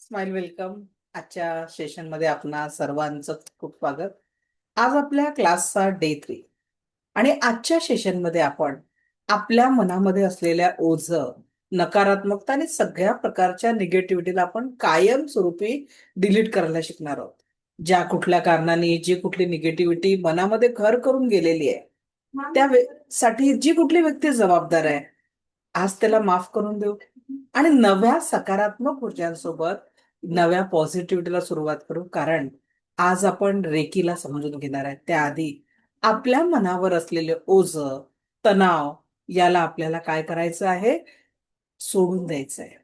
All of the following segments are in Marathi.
Smile welcome. आजच्या सेशनमध्ये आपणा सर्वांचं खूप स्वागत. आज आपल्या क्लासचा डे 3 आणि आजच्या सेशनमध्ये आपण आपल्या मनामध्ये असलेल्या ओझं, नकारात्मकता आणि सगळ्या प्रकारच्या निगेटिव्हिटीला आपण कायमस्वरूपी डिलीट करायला शिकणार आहोत. ज्या कुठल्या कारणाने जी कुठली निगेटिव्हिटी मनामध्ये घर करून गेलेली आहे साठी जी कुठली व्यक्ती जबाबदार आहे, आज त्याला माफ करून देऊ आणि नव्या सकारात्मक ऊर्जांसोबत नव्या पॉझिटिव्हिटीला सुरुवात करू. कारण आज आपण रेकीला समजून घेणार आहे. त्याआधी आपल्या मनावर असलेले ओझ, तणाव याला आपल्याला काय करायचं आहे? सोडून द्यायचं आहे.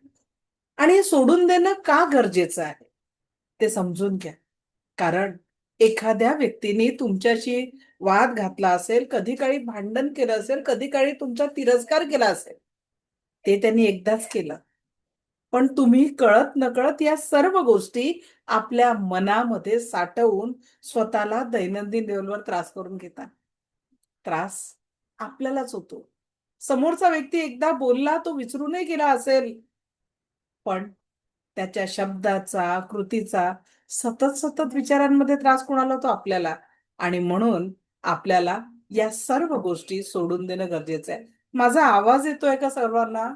आणि हे सोडून देणं का गरजेचं आहे ते समजून घ्या. कारण एखाद्या व्यक्तीने तुमच्याशी वाद घातला असेल, कधी काळी भांडण केलं असेल, कधी काळी तुमचा तिरस्कार केला असेल. ते त्यांनी एकदाच केलं, पण तुम्ही कळत नकळत या सर्व गोष्टी आपल्या मनामध्ये साठवून स्वतःला दैनंदिन लेवलवर त्रास करून घेता. त्रास आपल्यालाच होतो. समोरचा व्यक्ती एकदा बोलला, तो विसरूनही गेला असेल, पण त्याच्या शब्दाचा, कृतीचा सतत सतत विचारांमध्ये त्रास कोणाला होतो? आपल्याला. आणि म्हणून आपल्याला या सर्व गोष्टी सोडून देणं गरजेचं आहे. माझा आवाज येतोय का सर्वांना?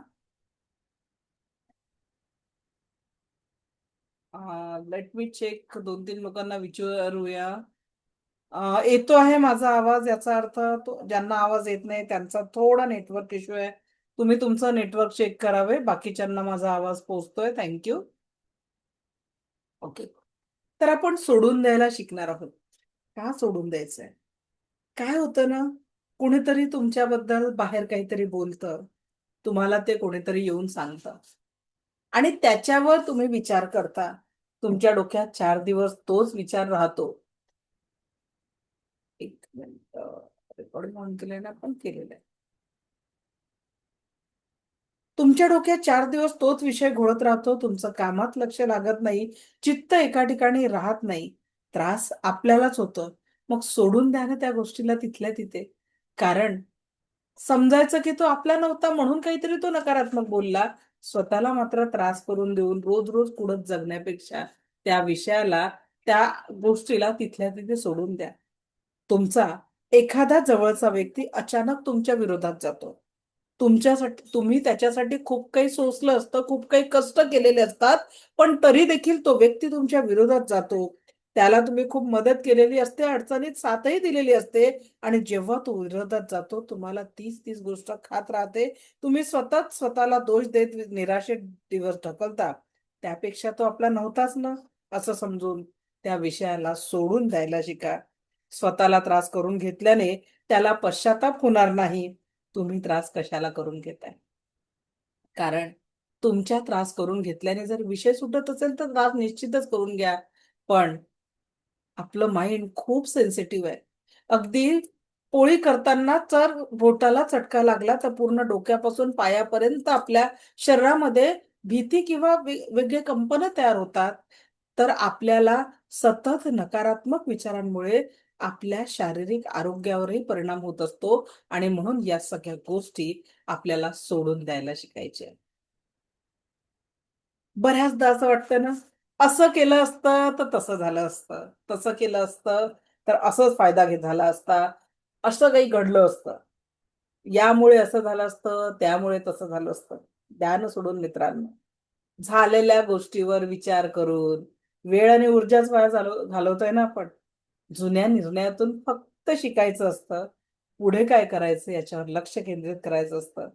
Let me check. 2-3 लोकांना विचारूया. येतो आहे माझा आवाज? याचा अर्थ तो ज्यांना आवाज येत नाही त्यांचा थोडा नेटवर्क इश्यू आहे. तुम्ही तुमचं नेटवर्क चेक करावे. बाकीच्यांना माझा आवाज पोहोचतोय. थँक्यू. ओके. तर आपण सोडून द्यायला शिकणार आहोत. का सोडून द्यायचंय? काय होतं ना, कुणीतरी तुमच्याबद्दल बाहेर काहीतरी बोलतं. तुम्हाला ते कोणीतरी येऊन सांगतं आणि त्याच्यावर तुम्ही विचार करता. तुमच्या डोक्यात 4 दिवस तोच विचार राहतो. एक मिनिट. रेकॉर्डिंग ऑन केलंय ना? पण केलेलं आहे. तुमच्या डोक्यात 4 दिवस तोच विषय घोळत राहतो. तुमचं कामात लक्ष लागत नाही. चित्त एका ठिकाणी राहत नाही. त्रास आपल्यालाच होतं. मग सोडून द्या ना त्या गोष्टीला तिथल्या तिथे. कारण समजायचं की तो आपला नव्हता म्हणून काहीतरी तो नकारात्मक बोलला. स्वतःला मात्र त्रास करून देऊन रोज रोज पुढे जगण्यापेक्षा त्या विषयाला, त्या गोष्टीला तिथल्या तिथे सोडून द्या. तुमचा एखादा जवळचा व्यक्ती अचानक तुमच्या विरोधात जातो. तुमच्यासाठी तुम्ही त्याच्यासाठी खूप काही सोसलं असतं, खूप काही कष्ट केलेले असतात, पण तरी देखील तो व्यक्ती तुमच्या विरोधात जातो. त्याला तुम्ही खूप मदत केलेली असते, अडचणीत साथही दिलेली असते आणि जेव्हा तो विरोधात जातो, तुम्हाला तीच गोष्ट खात राहते. तुम्ही स्वतःच स्वतःला दोष देत निराशेत दिवस ढकलता. त्यापेक्षा तो आपला नव्हताच ना, असं समजून त्या विषयाला सोडून द्यायला शिका. स्वतःला त्रास करून घेतल्याने त्याला पश्चाताप होणार नाही. तुम्ही त्रास कशाला करून घेताय? कारण तुमच्या त्रास करून घेतल्याने जर विषय सुटत असेल तर त्रास निश्चितच करून घ्या. पण आपलं माइंड खूप सेन्सिटिव्ह आहे. अगदी पोळी करताना जर बोटाला चटका लागला तर पूर्ण डोक्यापासून पायापर्यंत आपल्या शरीरामध्ये भीती किंवा वेगवेगळे कंपन तयार होतात. तर आपल्याला सतत नकारात्मक विचारांमुळे आपल्या शारीरिक आरोग्यावरही परिणाम होत असतो आणि म्हणून या सगळ्या गोष्टी आपल्याला सोडून द्यायला शिकायच्या. बऱ्याचदा असं वाटतं ना, असं केलं असतं तर तसं झालं असतं. तसं केलं असतं तर असंच फायदा झाला असता. असं काही घडलं असतं. यामुळे असं झालं असतं, त्यामुळे तसं झालं असतं. द्या ना सोडून मित्रांनो. झालेल्या गोष्टीवर विचार करून वेळ आणि ऊर्जाच वाया घालवतोय ना आपण. जुन्या निर्णयातून फक्त शिकायचं असतं. पुढे काय करायचं याच्यावर लक्ष केंद्रित करायचं असतं.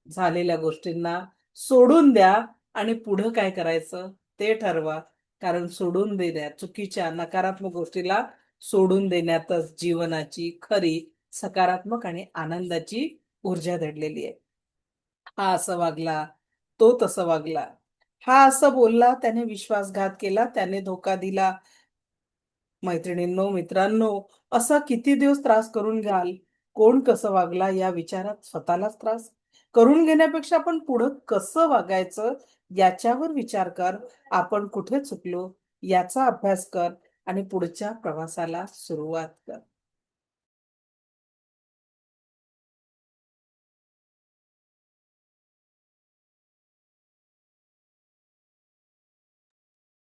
झालेल्या गोष्टींना सोडून द्या आणि पुढं काय करायचं ते ठरवा. कारण सोडून देण्यात, चुकीच्या नकारात्मक गोष्टीला सोडून देण्यातच जीवनाची खरी सकारात्मक आणि आनंदाची ऊर्जा दडलेली आहे. हा असं वागला, तो तसं वागला. हा असं बोलला, त्याने विश्वासघात केला, त्याने धोका दिला. मैत्रिणींनो, मित्रांनो, असा किती दिवस त्रास करून घ्याल? कोण कसं वागला या विचारात स्वतःलाच त्रास करून घेण्यापेक्षा आपण पुढं कसं वागायचं याच्यावर विचार कर. आपण कुठे चुकलो याचा अभ्यास कर आणि पुढच्या प्रवासाला सुरुवात कर.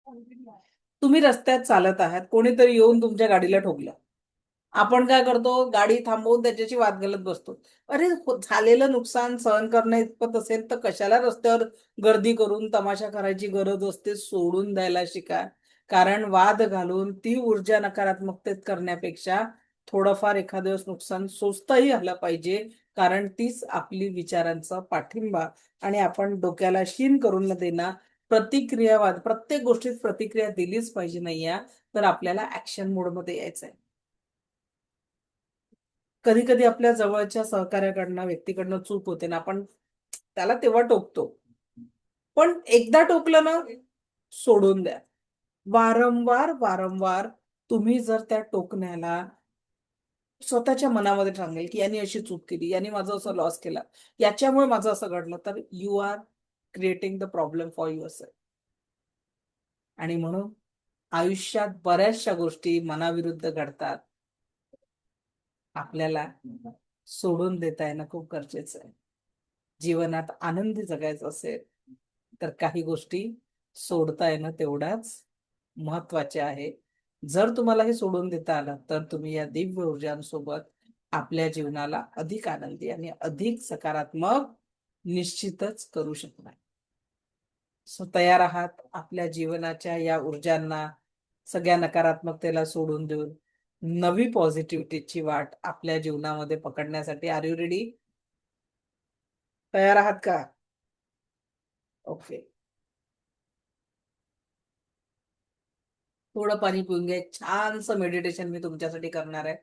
तुम्ही रस्त्यात चालत आहात, कोणीतरी येऊन तुमच्या गाडीला ठोकलं. आपण काय करतो, गाडी थांबवून त्याच्याशी वाद घालत बसतो. अरे झालेलं नुकसान सहन करणं इतपत असेल तर कशाला रस्त्यावर गर्दी करून तमाशा करायची गरज असते. सोडून द्यायला शिका. कारण वाद घालून ती ऊर्जा नकारात्मकतेत करण्यापेक्षा थोडंफार एखाद्या वेळेस नुकसान सोसताही आलं पाहिजे. कारण तीच आपली विचारांचा पाठिंबा आणि आपण डोक्याला शीन करून न देणार. प्रतिक्रियावाद, प्रत्येक गोष्टीत प्रतिक्रिया दिलीच पाहिजे नाही या, तर आपल्याला ऍक्शन मोडमध्ये यायचंय. कधी कधी आपल्या जवळच्या सहकार्याकडनं, व्यक्तीकडनं चूक होते ना, आपण त्याला तेव्हा टोकतो. पण एकदा टोकलं ना, सोडून द्या. वारंवार वारंवार तुम्ही जर त्या टोकण्याला स्वतःच्या मनामध्ये सांगेल की यांनी अशी चूक केली, यांनी माझं असं लॉस केला, याच्यामुळे माझं असं घडलं, तर you are creating the problem for yourself. आणि म्हणून आयुष्यात बऱ्याचशा गोष्टी मनाविरुद्ध घडतात. आपल्याला सोडून देता येणं खूप गरजेचं आहे. जीवनात आनंदी जगायचं असेल तर काही गोष्टी सोडता येणं तेवढ्याच महत्वाचे आहे. जर तुम्हाला हे सोडून देता आलं तर तुम्ही या दिव्य ऊर्जांसोबत आपल्या जीवनाला अधिक आनंदी आणि अधिक सकारात्मक निश्चितच करू शकणार. सो तयार आहात आपल्या जीवनाच्या या ऊर्जांना, सगळ्या नकारात्मकतेला सोडून देऊन नवी पॉझिटिव्हिटीची वाट आपल्या जीवनामध्ये पकडण्यासाठी? Are you ready? तयार आहात का? ओके. थोडं पाणी पिऊन घ्या. छानसं मेडिटेशन मी तुमच्यासाठी करणार आहे.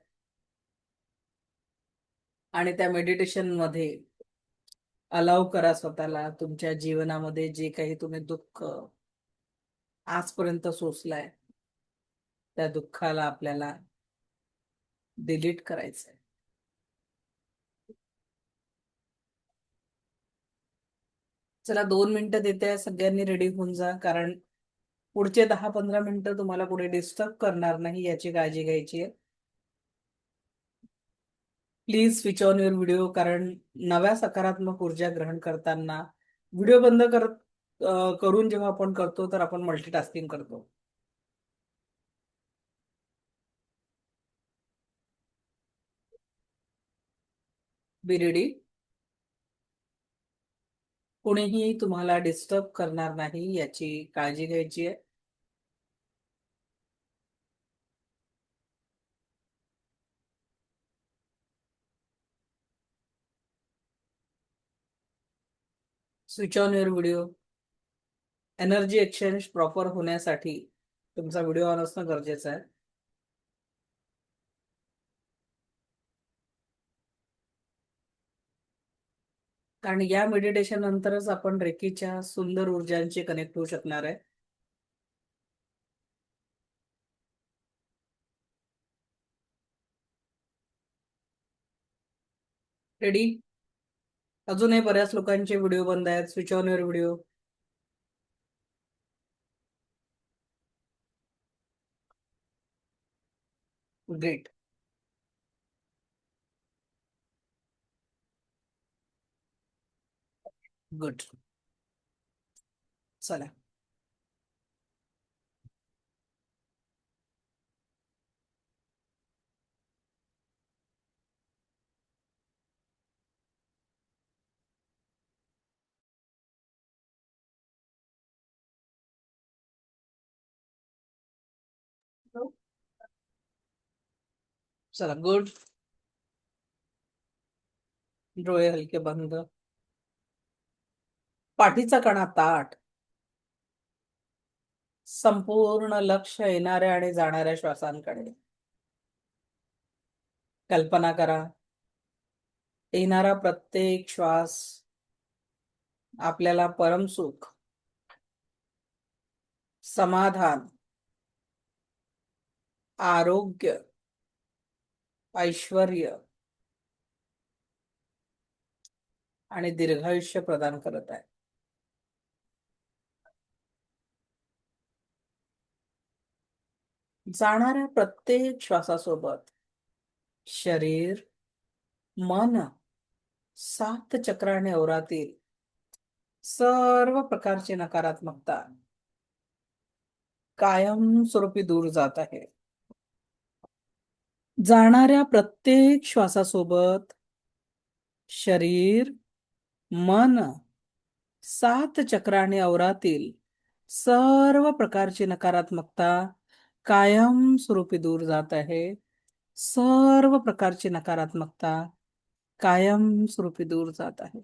आणि त्या मेडिटेशन मध्ये अलाव करा स्वतःला, तुमच्या जीवनामध्ये जे काही तुम्ही दुःख आजपर्यंत सोसलाय, त्या दुःखाला आपल्याला डिलीट करायचंय. चला 2 मिनिटं देते, सगळ्यांनी रेडी होऊन जा. कारण पुढचे 10-15 मिनिटं तुम्हाला पुढे डिस्टर्ब करणार नाही याची काळजी घ्यायची आहे. Please switch on your video. कारण नव्या सकारात्मक ऊर्जा ग्रहण करताना व्हिडिओ बंद करून जेव्हा आपण करतो तर आपण मल्टीटास्किंग करतो. Be ready. कोणीही तुम्हाला डिस्टर्ब करणार नाही याची काळजी घ्यायची आहे. Switch on your video. Energy exchange proper होण्यासाठी तुमचा व्हिडिओ ऑन असणं गरजेचं आहे. कारण या मेडिटेशन नंतरच आपण रेकीच्या सुंदर ऊर्जांची कनेक्ट होऊ शकणार आहे. रेडी? अजूनही बऱ्याच लोकांचे व्हिडिओ बंद आहेत. Switch on your video. Great. Good. चला. चला. गुड. डोळे हलके बंद. पाठीचा कणा ताठ. संपूर्ण लक्ष येणाऱ्या आणि जाणाऱ्या श्वासांकडे. कल्पना करा, येणारा प्रत्येक श्वास आपल्याला परमसुख, समाधान, आरोग्य, ऐश्वर्य आणि दीर्घायुष्य प्रदान करत आहे. जाणाऱ्या प्रत्येक श्वासासोबत शरीर, मन, 7 चक्र आणि अवरातील सर्व प्रकारची नकारात्मकता कायमस्वरूपी दूर जात आहे. जाणाऱ्या प्रत्येक श्वासासोबत शरीर, मन, सात चक्र आणि अवरातील सर्व प्रकारची नकारात्मकता कायमस्वरूपी दूर जात आहे. सर्व प्रकारची नकारात्मकता कायमस्वरूपी दूर जात आहे.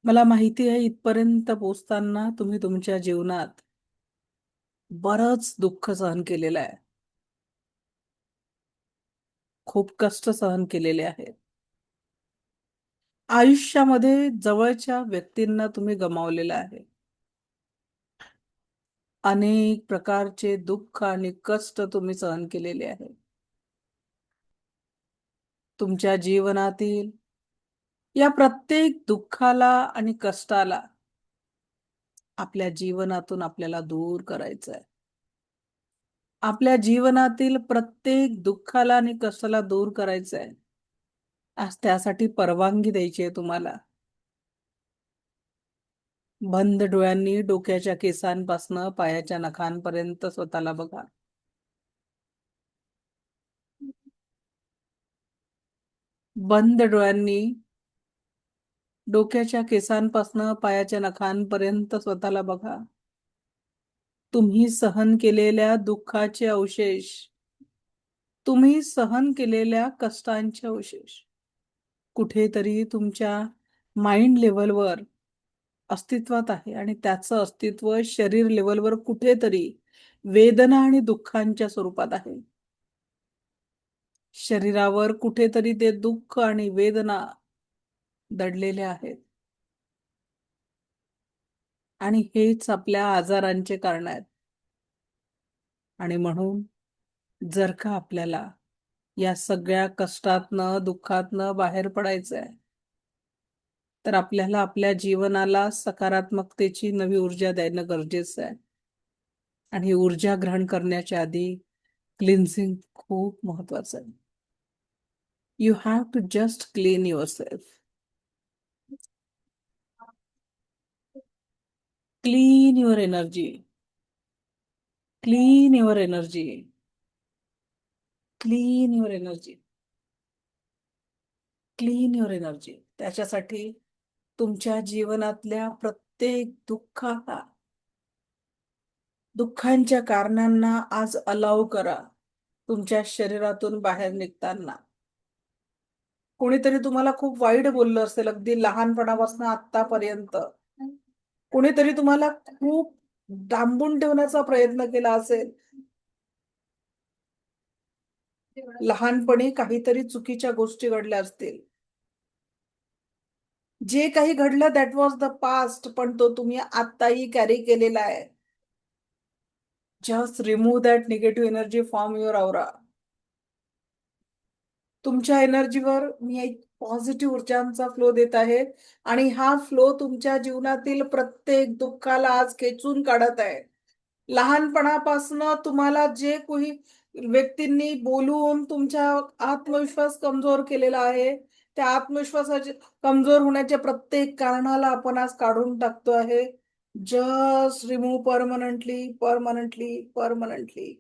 मला माहिती आहे इथपर्यंत पोहोचताना तुम्ही तुमच्या जीवनात बरंच दुःख सहन केलेलं आहे. खूप कष्ट सहन केलेले आहेत. आयुष्यामध्ये जवळच्या व्यक्तींना तुम्ही गमावलेलं आहे. अनेक प्रकारचे दुःख आणि कष्ट तुम्ही सहन केलेले आहे. तुमच्या जीवनातील या प्रत्येक दुःखाला आणि कष्टाला आपल्या जीवनातून आपल्याला दूर करायचं आहे. आपल्या जीवनातील प्रत्येक दुःखाला आणि कष्टाला दूर करायचं आहे. आज त्यासाठी परवानगी द्यायची आहे तुम्हाला. बंद डोळ्यांनी डोक्याच्या केसांपासनं पायाच्या नखांपर्यंत स्वतःला बघा. बंद डोळ्यांनी डोक्याच्या केसांपासनं पायाच्या नखांपर्यंत स्वतःला बघा. तुम्ही सहन केलेल्या दुःखाचे अवशेष, तुम्ही सहन केलेल्या कष्टांचे अवशेष कुठेतरी तुमच्या माइंड लेवलवर अस्तित्वात आहे आणि त्याचं अस्तित्व शरीर लेवलवर कुठेतरी वेदना आणि दुःखांच्या स्वरूपात आहे. शरीरावर कुठेतरी ते दुःख आणि वेदना दडलेले आहेत आणि हेच आपल्या आजारांचे कारण आहेत. आणि म्हणून जर का आपल्याला या सगळ्या कष्टातनं दुःखातनं बाहेर पडायचं आहे तर आपल्याला आपल्या जीवनाला सकारात्मकतेची नवी ऊर्जा देणं गरजेचं आहे. आणि ही ऊर्जा ग्रहण करण्याच्या आधी क्लिन्झिंग खूप महत्वाचं आहे. You have to just clean yourself. Clean your energy. Clean your energy. Clean your energy. Clean your energy. त्याच्यासाठी तुमच्या जीवनातल्या प्रत्येक दुःखांच्या कारणांना आज अलाव करा. तुमच्या शरीरातून बाहेर निघताना कोणीतरी तुम्हाला खूप वाईट बोललं असेल, अगदी लहानपणापासून आतापर्यंत कोणीतरी तुम्हाला खूप डांबून ठेवण्याचा प्रयत्न केला असेल. लहानपणी काहीतरी चुकीच्या गोष्टी घडल्या असतील. जे काही घडलं दॅट वॉज द पास्ट, पण तो तुम्ही आत्ताही कॅरी केलेला आहे. Just remove that negative energy from your aura. तुमच्या एनर्जीवर मी एक पॉझिटिव्ह ऊर्जांचा फ्लो देत आहे आणि हा फ्लो तुमच्या जीवनातील प्रत्येक दुःखाला आज खेचून काढत आहे. लहानपणापासून तुम्हाला जे काही व्यक्तींनी बोलून तुमचा आत्मविश्वास कमजोर केलेला आहे, त्या आत्मविश्वासाचे कमजोर होण्याच्या प्रत्येक कारणाला आपण आज काढून टाकतो आहे. Just remove permanently, permanently, permanently.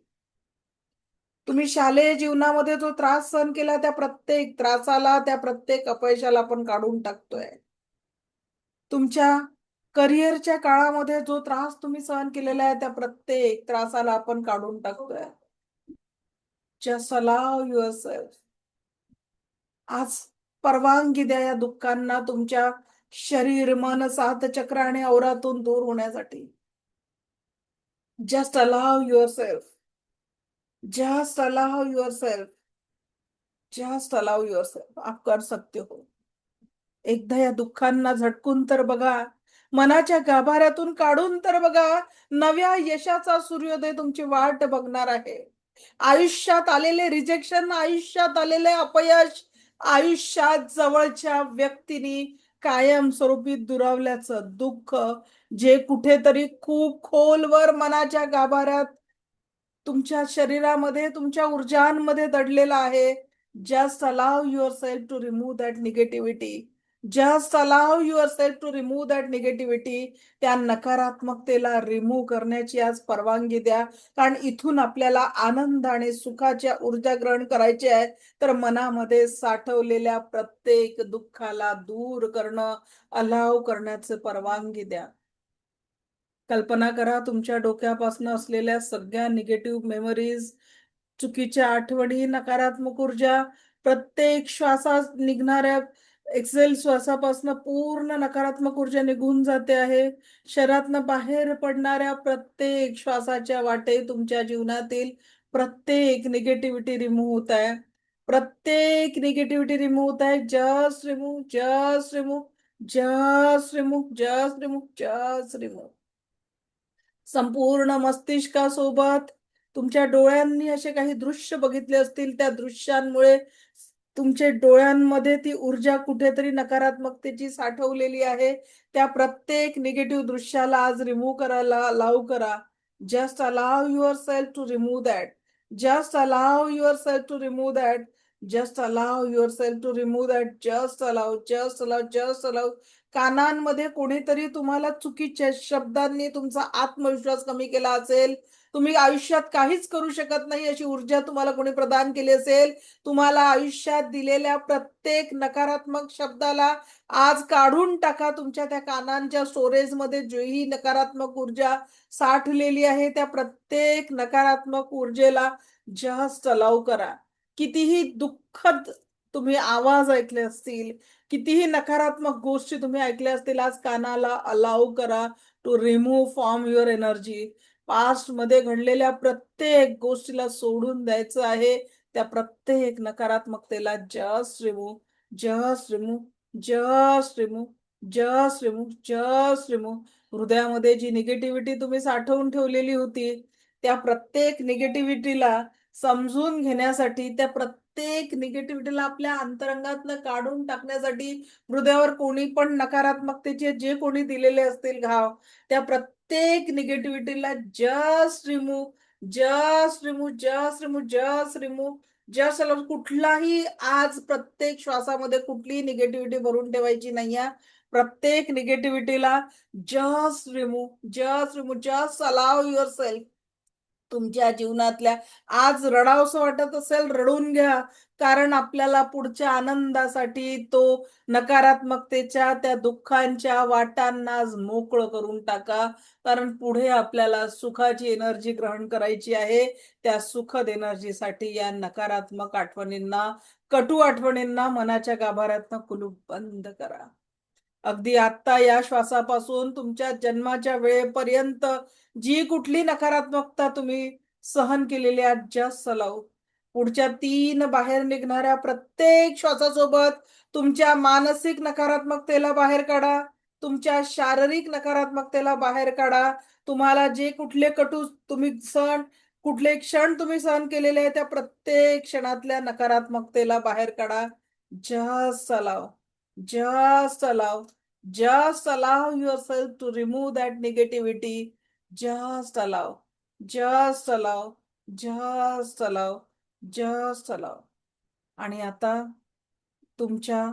तुम्ही शालेय जीवनामध्ये जो त्रास सहन केला त्या प्रत्येक त्रासाला, त्या प्रत्येक अपयशाला आपण काढून टाकतोय. तुमच्या करिअरच्या काळामध्ये जो त्रास तुम्ही सहन केलेला आहे त्या प्रत्येक त्रासाला आपण काढून टाकतोय. Just allow yourself. आज परवानगी द्या या दुःखांना तुमच्या शरीर, मन, सात चक्र आणि औरातून दूर होण्यासाठी. Just allow yourself. Just allow yourself. Just allow yourself. आप कर सकते हो. एकदा या दुःखांना झटकून तर बघा. मनाच्या गाभाऱ्यातून काढून तर बघा. नव्या यशाचा सूर्योदय तुमची वाट बघणार आहे. आयुष्यात आलेले रिजेक्शन, आयुष्यात आलेले अपयश, आयुष्यात जवळच्या व्यक्तीने कायमस्वरूपी दुरावल्याचं दुःख, जे कुठेतरी खूप खोलवर मनाच्या गाभाऱ्यात तुमच्या शरीरामध्ये, तुमच्या ऊर्जांमध्ये दडलेला आहे. Just allow yourself to remove that negativity. Just allow yourself to remove that negativity. त्या नकारात्मकतेला रिमूव्ह करण्याची आज परवानगी द्या. कारण इथून आपल्याला आनंद आणि सुखाच्या ऊर्जा ग्रहण करायची आहे. तर मनामध्ये साठवलेल्या प्रत्येक दुःखाला दूर करणं, अलाव करण्याचं परवानगी द्या. कल्पना करा तुमच्या डोक्यापासून असलेल्या सगळ्या निगेटिव्ह मेमरीज, चुकीच्या आठवणी, नकारात्मक ऊर्जा, प्रत्येक श्वासात निघणाऱ्या एक्सेल श्वासापासून पूर्ण नकारात्मक ऊर्जा निघून जाते आहे. शरीरातनं बाहेर पडणाऱ्या प्रत्येक श्वासाच्या वाटे तुमच्या जीवनातील प्रत्येक निगेटिव्हिटी रिमूव्ह होत आहे. प्रत्येक निगेटिव्हिटी रिमूव्ह होत आहे. Just remove, just remove, just remove, just remove, just remove. संपूर्ण मस्तिष्कासोबत तुमच्या डोळ्यांनी असे काही दृश्य बघितले असतील, त्या दृश्यांमुळे तुमच्या डोळ्यांमध्ये ती ऊर्जा कुठेतरी नकारात्मकतेची साठवलेली आहे. त्या प्रत्येक निगेटिव्ह दृश्याला आज रिमूव्ह करायला अलाव करा. Just allow yourself to remove that. Just allow yourself to remove that. Just allow yourself to remove that. Just allow, just allow, just allow. कानांमध्ये कोणीतरी तुम्हाला चुकीच्या शब्दांनी तुमचा आत्मविश्वास कमी केला असेल, तुम्ही आयुष्यात काहीच करू शकत नाही अशी ऊर्जा तुम्हाला कोणी प्रदान केली असेल, तुम्हाला आयुष्यात दिलेल्या प्रत्येक नकारात्मक शब्दाला आज काढून टाका. तुमच्या त्या कानांच्या स्टोरेजमध्ये जी नकारात्मक ऊर्जा साठलेली आहे, त्या प्रत्येक नकारात्मक ऊर्जेला जस्ट अलाव करा. कितीही दुःखद तुम्ही आवाज ऐकले असतील, कितीही नकारात्मक गोष्टी तुम्ही ऐकल्या असतील, आज कानाला अलाव करा to remove from your energy. Past मध्ये घडलेल्या प्रत्येक गोष्टीला सोडून द्यायचं आहे. त्या प्रत्येक नकारात्मकतेला just remove, just remove, just remove, just remove, just remove. हृदयामध्ये जी निगेटिव्हिटी तुम्ही साठवून ठेवलेली होती, त्या प्रत्येक निगेटिव्हिटीला समजून घेण्यासाठी, त्या प्रत्येक निगेटिव्हिटीला आपल्या अंतरंगातनं काढून टाकण्यासाठी, हृदयावर कोणी पण नकारात्मकतेचे जे कोणी दिलेले असतील घाव, त्या प्रत्येक निगेटिव्हिटीला just remove, just remove, just remove, just remove, just कुठलाही आज प्रत्येक श्वासामध्ये कुठलीही निगेटिव्हिटी भरून ठेवायची नाहीये. प्रत्येक निगेटिव्हिटीला just remove, just remove, just allow yourself. तुमच्या जीवनातल्या आज रडावंसं वाटत असेल, रडून घ्या. कारण आपल्याला पुढच्या आनंदासाठी तो नकारात्मकतेच्या त्या दुःखांच्या वाटांना आज मोकळं करून टाका. कारण पुढे आपल्याला सुखाची एनर्जी ग्रहण करायची आहे. त्या सुखद एनर्जीसाठी या नकारात्मक आठवणींना, कटू आठवणींना मनाच्या गाभाऱ्यातनं कुलूप बंद करा. अगदी आत्ता या श्वासापासून तुमच्या जन्माच्या वेळेपर्यंत जी कुठली नकारात्मकता तुम्ही सहन केलेली आहे, जस्ट अलाऊ. पुढच्या 3 बाहेर निघणाऱ्या प्रत्येक श्वासासोबत तुमच्या मानसिक नकारात्मकतेला बाहेर काढा. तुमच्या शारीरिक नकारात्मकतेला बाहेर काढा. तुम्हाला जे कुठले कटू तुम्ही कुठले क्षण तुम्ही सहन केलेले आहे, त्या प्रत्येक क्षणातल्या नकारात्मकतेला बाहेर काढा. Just allow, just allow, just allow yourself to remove that negativity. Just allow, just allow, just allow, just allow. आणि आता तुमच्या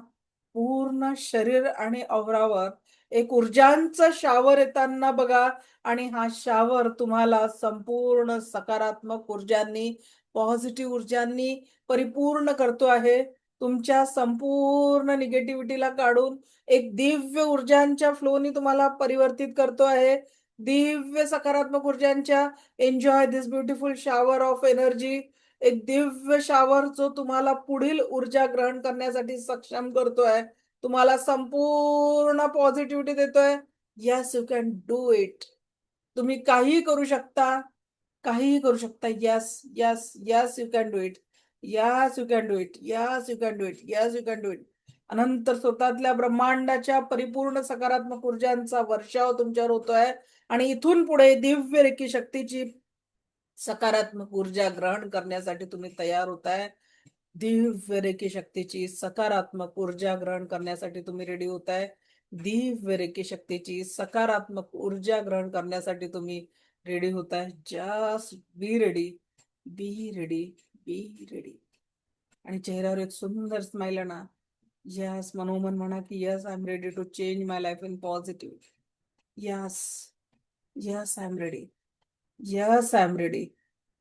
पूर्ण शरीर आणि अवरावर एक ऊर्जांचा शावर येताना बघा. आणि हा शावर तुम्हाला संपूर्ण सकारात्मक ऊर्जांनी, पॉझिटिव्ह ऊर्जांनी परिपूर्ण करतो आहे. तुमच्या संपूर्ण निगेटिव्हिटीला काढून एक दिव्य ऊर्जांच्या फ्लोनी तुम्हाला परिवर्तित करतो आहे. दिव्य सकारात्मक ऊर्जांच्या, enjoy this beautiful shower of energy. एक दिव्य शावर जो तुम्हाला पुढील ऊर्जा ग्रहण करण्यासाठी सक्षम करतोय, तुम्हाला संपूर्ण पॉझिटिव्हिटी देतोय. Yes you can do it. तुम्ही काहीही करू शकता, काहीही करू शकता. Yes, yes, yes you can do it. Yes you can do it. Yes you can do it. Yes you can do it. अनंत स्वतःतल्या ब्रह्मांडाच्या परिपूर्ण सकारात्मक ऊर्जांचा वर्षाव तुमच्यावर होतोय. आणि इथून पुढे दिव्य रेकी शक्तीची सकारात्मक ऊर्जा ग्रहण करण्यासाठी तुम्ही तयार होताय. दिव्य रेकी शक्तीची सकारात्मक ऊर्जा ग्रहण करण्यासाठी तुम्ही रेडी होताय. दिव्य रेकी शक्तीची सकारात्मक ऊर्जा ग्रहण करण्यासाठी तुम्ही रेडी होताय. Just be ready, be ready, be ready. आणि चेहऱ्यावर एक सुंदर स्माइल आणा. यस, मनोमन म्हणा की yes, I am ready to change my life in positive. Yes. Yes, I am ready. Yes, I am ready.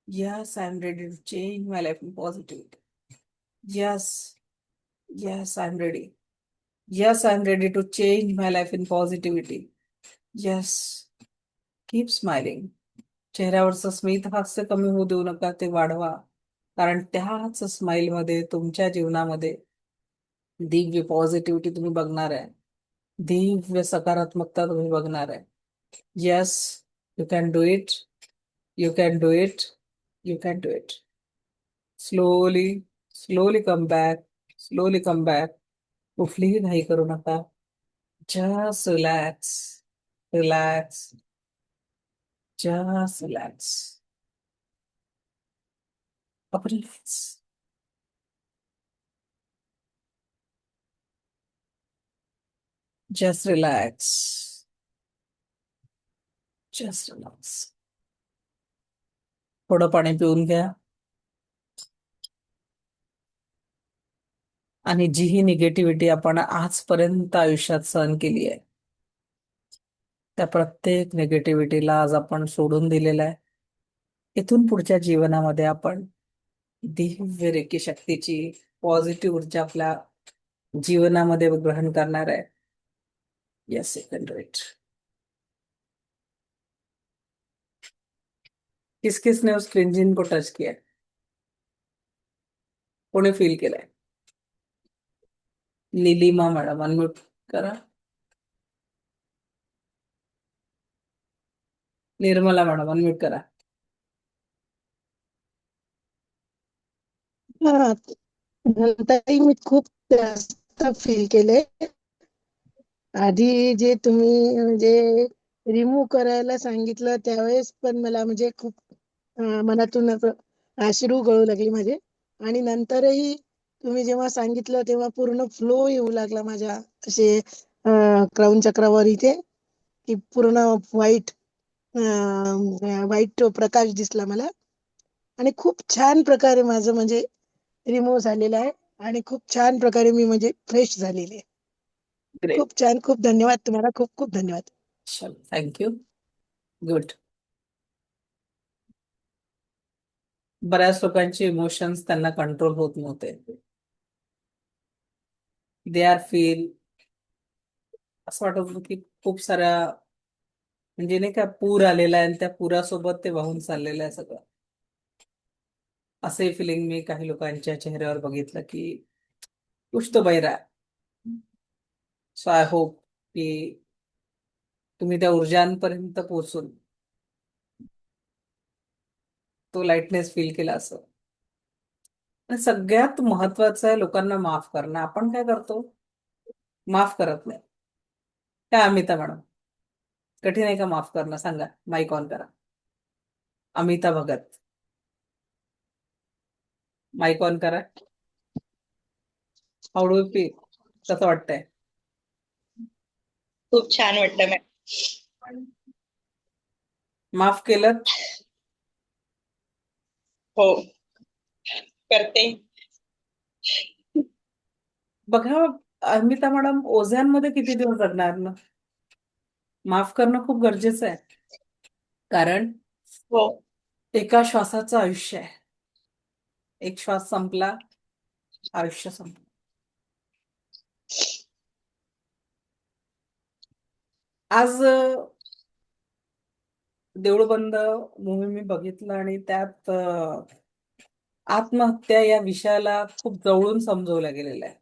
Yes, I am ready to change my life in positive. Yes. Yes, I am ready. Yes, I'm ready to change my life in positivity. Yes, keep smiling. चेहऱ्यावरचं स्मित हास्य कमी होऊ देऊ नका, ते वाढवा. कारण त्याच स्माइल मध्ये तुमच्या जीवनामध्ये दिव्य पॉझिटिव्हिटी तुम्ही बघणार आहे. दिव्य सकारात्मकता तुम्ही बघणार आहे. Yes, you can do it. You can do it. You can do it. Slowly, slowly come back. Slowly come back. कुठलीही घाई करू नका. Just relax. Relax. Just relax. Up relax. Just relax. Just relax. थोडं पाणी पिऊन घ्या. आणि जी ही निगेटिव्हिटी आपण आजपर्यंत आयुष्यात सहन केली आहे, त्या प्रत्येक निगेटिव्हिटीला आज आपण सोडून दिलेलं आहे. इथून पुढच्या जीवनामध्ये आपण दिव्य रेकी शक्तीची पॉझिटिव्ह ऊर्जा आपल्या जीवनामध्ये ग्रहण करणार आहे. Yes, you can do it. किस किसने उस क्रिंजिन को टच किया? कोणी फील केलंय? लिलिमा मॅडम, अनम्यूट करा. निर्मला मॅडम, अनम्यूट करा. हा, नंतरही मी खूप जास्त फील केले. आधी जे तुम्ही म्हणजे रिमूव्ह करायला सांगितलं त्यावेळेस पण मला म्हणजे खूप मनातून असं अश्रू गळू लागले माझे. आणि नंतरही तुम्ही जेव्हा सांगितलं तेव्हा पूर्ण फ्लो येऊ लागला माझ्या असे क्राऊन चक्रावर इथे, की पूर्ण व्हाईट व्हाईट प्रकाश दिसला मला. आणि खूप छान प्रकारे माझं म्हणजे रिमूव्ह झालेला आहे. आणि खूप छान प्रकारे मी म्हणजे फ्रेश झालेली आहे. ग्रेट. खूप छान. खूप धन्यवाद तुम्हाला. खूप खूप धन्यवाद. चलो, थँक्यू. गुड. बऱ्याच लोकांचे इमोशन्स त्यांना कंट्रोल होत नव्हते. दे आर फील, असं वाटत होतं की खूप साऱ्या, म्हणजे नाही का, पूर आलेला आहे आणि त्या पुरासोबत ते वाहून चाललेलं आहे सगळं. असे फिलिंग मी काही लोकांच्या चेहऱ्यावर बघितलं की कुछ तो बह रहा है. सो आय होप की तुम्ही त्या ऊर्जांपर्यंत पोहोचून तो लाईटनेस फील केला असं. आणि सगळ्यात महत्वाचं आहे लोकांना माफ करणं. आपण काय करतो? माफ करत नाही. काय अमिता मॅडम, कठीण आहे का माफ करणं? सांगा, माईक ऑन करा. अमिता भगत, माईक ऑन करा. How do feel? कसं वाटतंय? खूप छान वाटलं मॅम. माफ केलं? हो, करते. बघा, अमिता मॅडम, ओझ्यांमध्ये किती दिवस जगणार ना? माफ करणं खूप गरजेचं आहे. कारण हो, एका श्वासाचं आयुष्य आहे. एक श्वास संपला, आयुष्य संपलं. आज देऊळबंद मूवी मी बघितलं आणि त्यात आत्महत्या या विषयाला खूप जवळून समजवलं गेलेलं आहे.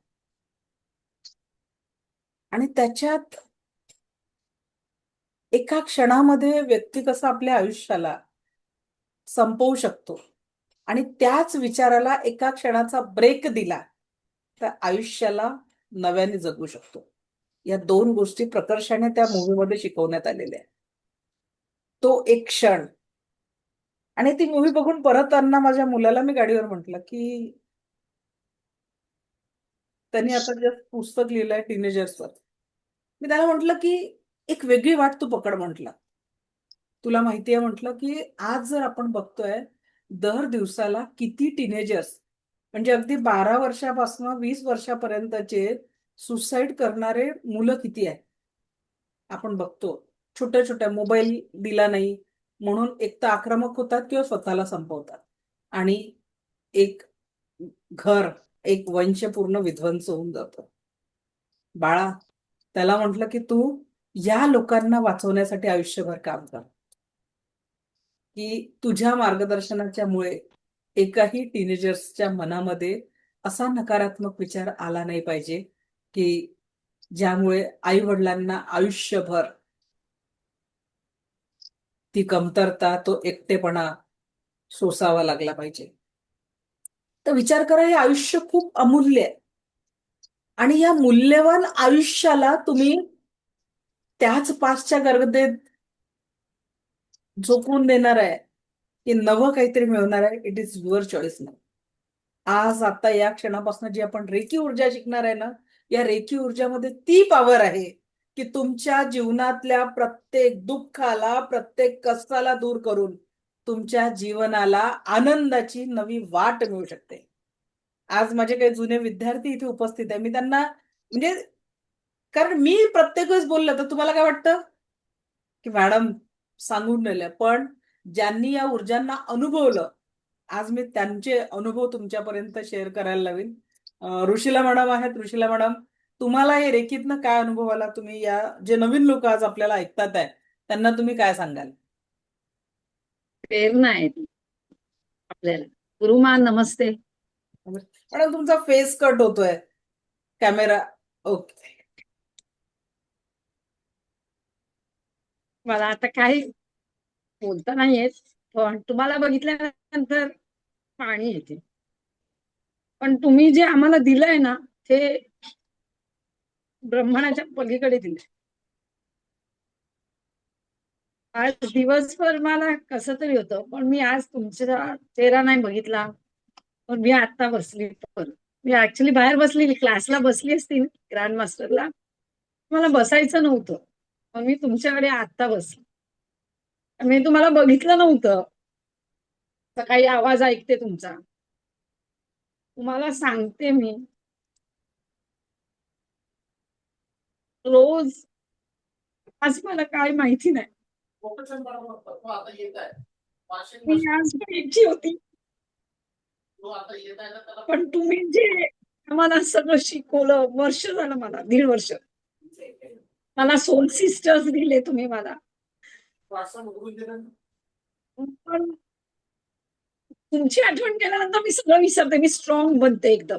आणि त्याच्यात एका क्षणामध्ये व्यक्ती कसा आपल्या आयुष्याला संपवू शकतो आणि त्याच विचाराला एका क्षणाचा ब्रेक दिला तर आयुष्याला नव्याने जगू शकतो. या दोन गोष्टी प्रकर्षाने त्या मूवीमध्ये शिकवण्यात आलेल्या आहेत. तो एक क्षण. आणि ती मूवी बघून परत त्यांना, माझ्या मुलाला मी गाडीवर म्हटलं की त्यांनी आता जस्ट पुस्तक लिहिलंय टीनेजर्सवर. मी त्याला म्हटलं की एक वेगळी वाट तू पकड म्हटलं. तुला माहितीये म्हटलं की आज जर आपण बघतोय दर दिवसाला किती टीनेजर्स म्हणजे अगदी 12 वर्षापासून 20 वर्षापर्यंतचे सुसाईड करणारे मुलं किती आहे आपण बघतो. छोट्या छोट्या मोबाईल दिला नाही म्हणून एक तर आक्रमक होतात किंवा स्वतःला संपवतात. आणि एक घर, एक वंश पूर्ण विध्वंस होऊन जातं. बाळा, त्याला म्हटलं की तू या लोकांना वाचवण्यासाठी आयुष्यभर काम कर, की तुझ्या मार्गदर्शनाच्या मुळे एकाही टीनेजर्सच्या मनामध्ये असा नकारात्मक विचार आला नाही पाहिजे की ज्यामुळे आई वडिलांना आयुष्यभर ती कमतरता, तो एकटेपणा सोसावा लागला पाहिजे. तर विचार करा, हे आयुष्य खूप अमूल्य आहे आणि या मूल्यवान आयुष्याला तुम्ही त्याच पाचच्या गर्दीत झोकवून देणार आहे की नवं काहीतरी मिळवणार आहे. इट इज युअर चॉईस ना. आज आता या क्षणापासून जी आपण रेकी ऊर्जा शिकणार आहे ना, या रेकी ऊर्जामध्ये ती पॉवर आहे की तुमच्या जीवनातल्या प्रत्येक दुःखाला, प्रत्येक कष्टाला दूर करून तुमच्या जीवनाला आनंदाची नवी वाट मिळू शकते. आज माझे काही जुने विद्यार्थी इथे उपस्थित आहे. मी त्यांना म्हणजे, कारण मी प्रत्येक वेळेस बोललं तर तुम्हाला काय वाटतं की मॅडम सांगून राहिल्या, पण ज्यांनी या ऊर्जांना अनुभवलं, आज मी त्यांचे अनुभव तुमच्यापर्यंत शेअर करायला लावेन. ऋषीला मॅडम आहेत. ऋषीला मॅडम, तुम्हाला हे रेकीतनं काय अनुभव आला? तुम्ही या जे नवीन लोक आज आपल्याला ऐकतात आहे त्यांना तुम्ही काय सांगाल? प्रेरणा आहे ती आपल्याला. गुरुमान नमस्ते. मॅडम, तुमचा फेस कट होतोय. कॅमेरा. ओके. मला आता काही बोलता नाही येत, पण तुम्हाला बघितल्यानंतर पाणी येते. पण तुम्ही जे आम्हाला दिलंय ना, ते ब्रह्मांडाच्या पलीकडे दिलंय. आज दिवसभर मला कसं तरी होतं, पण मी आज तुमचा चेहरा नाही बघितला. पण मी आता बसली. पण मी ऍक्च्युली बाहेर बसलेली, क्लासला बसली असती ग्रँड मास्टरला. मला बसायचं नव्हतं, पण मी तुमच्याकडे आता बसली. मी तुम्हाला बघितलं नव्हतं. सकाळी आवाज ऐकते तुमचा. तुम्हाला सांगते मी, रोज आज मला काय माहिती नाही. मी आज यायची होती, पण तुम्ही जे आम्हाला सगळं शिकवलं, वर्ष झालं मला, 1.5 वर्ष. मला सोल सिस्टर्स दिले तुम्ही मला. पण तुमची आठवण केल्यानंतर मी सगळं विसरते. मी स्ट्रॉंग बनते एकदम.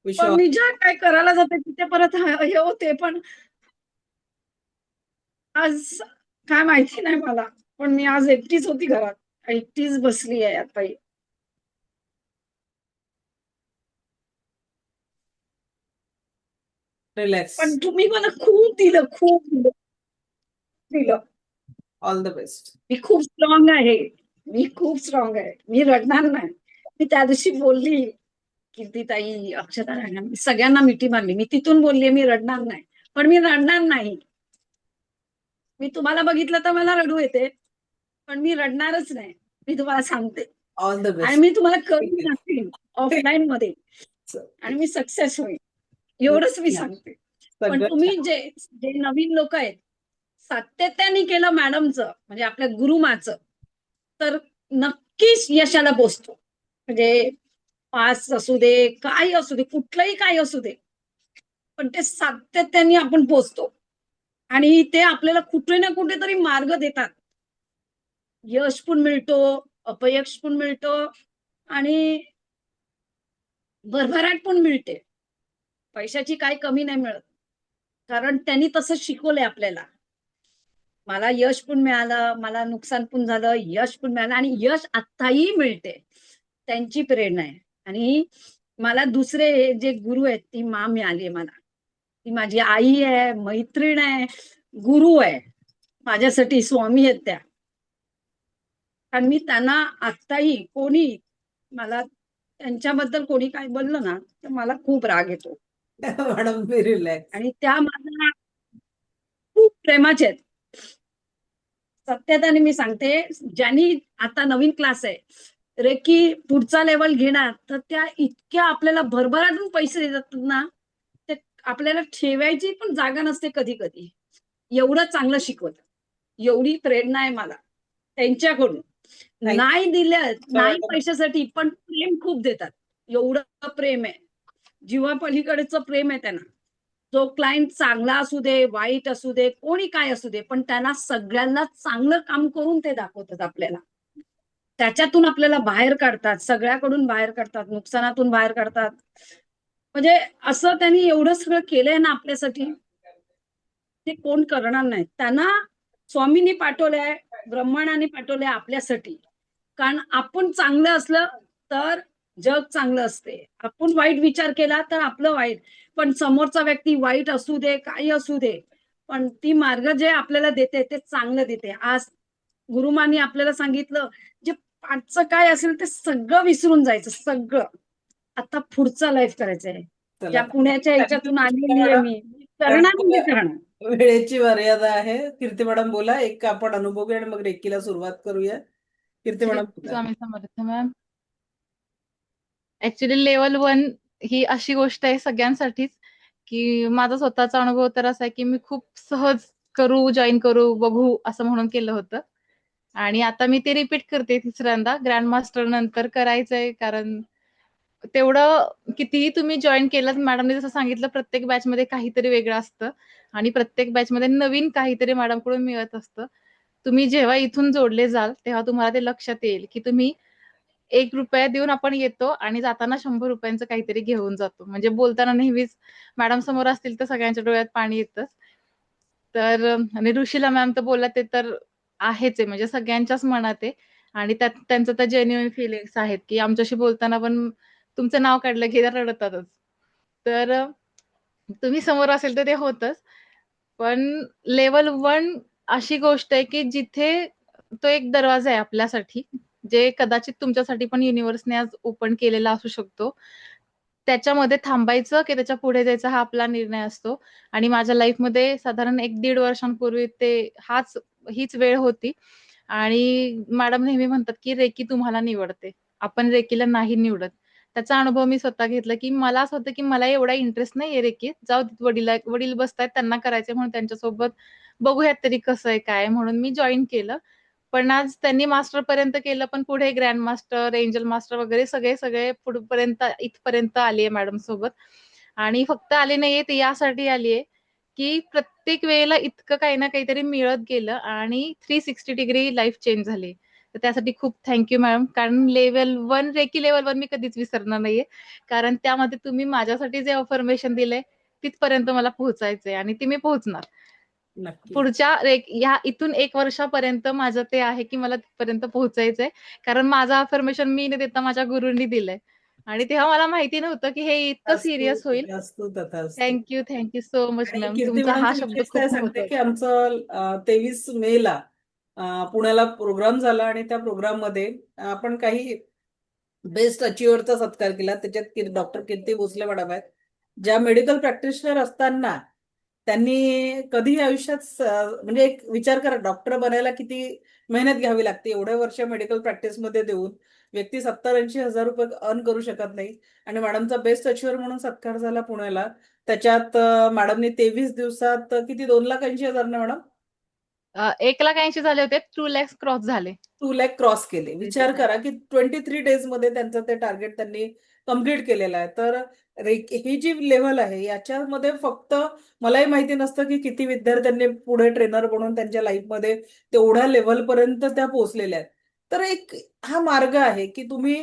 पण विश्वास. मी ज्या काय करायला जाते तिथे परत हे होते. पण आज काय माहिती नाही मला. पण मी आज एकटीच होती घरात, एकटीच बसली आहे आता. रिलॅक्स. पण तुम्ही मला खूप दिलं, खूप दिलं. All the best. मी खूप स्ट्रॉंग आहे. मी खूप स्ट्रॉंग आहे. मी रडणार नाही. मी त्या दिवशी बोलली कीर्ती ताई, अक्षता, मी सगळ्यांना मिठी मारली. मी तिथून बोलली मी रडणार नाही, पण मी रडणार नाही. मी तुम्हाला बघितलं तर मला रडू येते, पण मी रडणारच नाही. मी तुम्हाला सांगते. ऑल द आणि बेस्ट. मी तुम्हाला करून दाखवेन ऑफलाईन मध्ये, आणि मी सक्सेस होईल. एवढंच मी सांगते. पण सगळं तुम्ही छान. जे जे नवीन लोक आहेत, सातत्याने केलं मॅडमचं, म्हणजे आपल्या गुरुमाचं, तर नक्कीच यशाला पोचतो. म्हणजे पास असू दे, काही असू दे, कुठलंही काही असू दे, पण ते सातत्याने आपण पोचतो. आणि ते आपल्याला कुठे ना कुठेतरी मार्ग देतात. यश पण मिळतो, अपयश पण मिळतो, आणि भरभराट पण मिळते. पैशाची काही कमी नाही मिळत, कारण त्यांनी तसं शिकवलंय आपल्याला. मला यश पण मिळालं, मला नुकसान पण झालं, यश पण मिळालं, आणि यश आत्ताही मिळते. त्यांची प्रेरणा आहे. आणि मला दुसरे जे गुरु आहेत, ती मा मिळाली मला. ती माझी आई आहे, मैत्रीण आहे, गुरु आहे. माझ्यासाठी स्वामी आहेत त्या. कारण मी त्यांना आत्ताही, कोणी मला त्यांच्याबद्दल कोणी काय बोललं ना, तर मला खूप राग येतो. मॅडम, मी रिलॅक्स. आणि त्या माझ्या खूप प्रेमाचे आहेत. सत्यतेने मी सांगते, ज्यांनी आता नवीन क्लास आहे, रेकी पुढचा लेवल घेणार तर त्या इतक्या आपल्याला भरभराटून पैसे देतात ना, ते आपल्याला ठेवायची पण जागा नसते कधी कधी. एवढं चांगलं शिकवतात. एवढी प्रेरणा आहे मला त्यांच्याकडून. नाही दिलं, नाही मॅडम पैशासाठी, पण प्रेम खूप देतात. एवढं प्रेम आहे. जीवापलीकडचं प्रेम आहे त्यांना. जो क्लायंट चांगला असू दे, वाईट असू दे, कोणी काय असू दे, पण त्यांना सगळ्यांना चांगलं काम करून ते दाखवतात आपल्याला. त्याच्यातून आपल्याला बाहेर काढतात, सगळ्याकडून बाहेर काढतात, नुकसानातून बाहेर काढतात. म्हणजे असं त्यांनी एवढं सगळं केलंय ना आपल्यासाठी, ते कोण करणार नाही. त्यांना स्वामींनी पाठवलंय, ब्रह्मांडाने पाठवलंय आपल्यासाठी. कारण आपण चांगलं असलं तर जग चांगलं असते. आपण वाईट विचार केला तर आपलं वाईट. पण समोरचा व्यक्ती वाईट असू दे, काही असू दे, पण ती मार्ग जे आपल्याला देते ते चांगलं देते. आज गुरुमानी आपल्याला सांगितलं, जे पाठचं काय असेल ते सगळं विसरून जायचं, सगळं. आता पुढचा लाईफ करायचंय. चला, ज्या पुण्याच्या ह्याच्यातून आलेली आहे मॅडम. मी करणार म्हणजे करणार. वेळेची मर्यादा आहे. कीर्ती मॅडम बोला, एक आपण अनुभव घेऊ आणि मग रेकीला सुरुवात करूया. कीर्ती श्री मॅडम बोला. Swami Samarth ma'am. Actually level 1 ही अशी गोष्ट आहे सगळ्यांसाठीच, की माझा स्वतःचा अनुभव तर असा आहे की मी खूप सहज जॉईन करू, बघू असं म्हणून केलं होतं. आणि आता मी ते रिपीट करते तिसऱ्यांदा. ग्रँड मास्टर नंतर करायचंय, कारण तेवढं कितीही तुम्ही जॉईन केलं, मॅडमने जसं सांगितलं, प्रत्येक बॅचमध्ये काहीतरी वेगळं असतं आणि प्रत्येक बॅचमध्ये नवीन काहीतरी मॅडमकडून मिळत असतं. तुम्ही जेव्हा इथून जोडले जाल तेव्हा तुम्हाला ते लक्षात येईल की तुम्ही ₹1 देऊन आपण येतो आणि जाताना ₹100 काहीतरी घेऊन जातो. म्हणजे बोलताना नेहमीच मॅडम समोर असतील तर सगळ्यांच्या डोळ्यात पाणी येतंच. तर आणि ऋषीला मॅम तर बोलला ते तर आहेच आहे, म्हणजे सगळ्यांच्याच मनात आहे. आणि त्यात त्यांचं तर जेन्युइन फिलिंग्स आहेत, की आमच्याशी बोलताना पण तुमचं नाव काढलं की रडतातच. तर तुम्ही समोर असेल तर ते होतच. पण लेव्हल 1 अशी गोष्ट आहे, की जिथे तो एक दरवाजा आहे आपल्यासाठी, जे कदाचित तुमच्यासाठी पण युनिव्हर्सने आज ओपन केलेला असू शकतो. त्याच्यामध्ये थांबायचं की त्याच्या पुढे जायचं हा आपला निर्णय असतो. आणि माझ्या लाईफमध्ये साधारण 1-1.5 वर्षांपूर्वी हीच वेळ होती. आणि मॅडम नेहमी म्हणतात, की रेकी तुम्हाला निवडते. आपण रेकीला नाही निवडत. त्याचा अनुभव मी स्वतः घेतला, की मला असं होतं, की मला एवढा इंटरेस्ट नाहीये रेकीत. जाऊ देत, वडील बसतायत, त्यांना करायचंय म्हणून त्यांच्यासोबत बघूयात तरी कसं आहे, काय आहे, म्हणून मी जॉइन केलं. पण आज त्यांनी मास्टरपर्यंत केलं, पण पुढे ग्रँड मास्टर, एंजल मास्टर वगैरे सगळे पुढपर्यंत इथपर्यंत आलीये मॅडम सोबत. आणि फक्त आले नाहीये ते यासाठी आलीये, की प्रत्येक वेळेला इतकं काही ना काहीतरी मिळत गेलं आणि 360 डिग्री लाईफ चेंज झाली. तर त्यासाठी खूप थँक यू मॅडम. कारण रेकी लेव्हल 1 मी कधीच विसरणार नाहीये. कारण त्यामध्ये तुम्ही माझ्यासाठी जे अफर्मेशन दिलंय, तिथपर्यंत मला पोहोचायचंय आणि ती मी पोहोचणार. नक्की. ह्या इथून 1 वर्षापर्यंत माझं ते आहे, की मला तिथपर्यंत पोहोचायचंय. कारण माझं अफर्मेशन मी न देता माझ्या गुरूंनी दिलंय. आणि तेव्हा मला माहिती नव्हतं, की हे इतकं अस्तु सीरियस होईल. अस्तु तथास्तु. थँक यू सो मच आणि मॅम. कीर्ती तुमचा हा मॅडमची शब्द विशेषता खूप आहे सांगते, की महत्वाचा. आमचं 23 मे ला पुण्याला प्रोग्राम झाला आणि त्या प्रोग्राममध्ये आपण काही बेस्ट अचिव्हरचा सत्कार केला. त्याच्यात डॉक्टर कीर्ती भोसले मॅडम आहेत, ज्या मेडिकल प्रॅक्टिशनर असताना त्यांनी कधीही आयुष्यात म्हणजे एक विचार करा, डॉक्टर बनायला किती मेहनत घ्यावी लागते. एवढ्या वर्ष मेडिकल प्रॅक्टिसमध्ये देऊन व्यक्ती 70-80 हजार रुपये अर्न करू शकत नाही. आणि मॅडमचा बेस्ट अचिव्हर म्हणून सत्कार झाला पुण्याला. त्याच्यात मॅडमने 23 दिवसात किती 2,80,000 ना मॅडम? 1,80,000 झाले होते. 2 lakhs क्रॉस झाले. 2 लाख क्रॉस केले. विचार करा की 23 डेज मध्ये त्यांचं ते टार्गेट त्यांनी कम्प्लीट केलेलं आहे. तर ही जी लेव्हल आहे याच्यामध्ये फक्त मलाही माहिती नसतं की किती विद्यार्थ्यांनी पुढे ट्रेनर बनून त्यांच्या लाईफमध्ये तेवढ्या लेव्हल पर्यंत त्या पोहोचलेल्या आहेत. तर एक हा मार्ग आहे की तुम्ही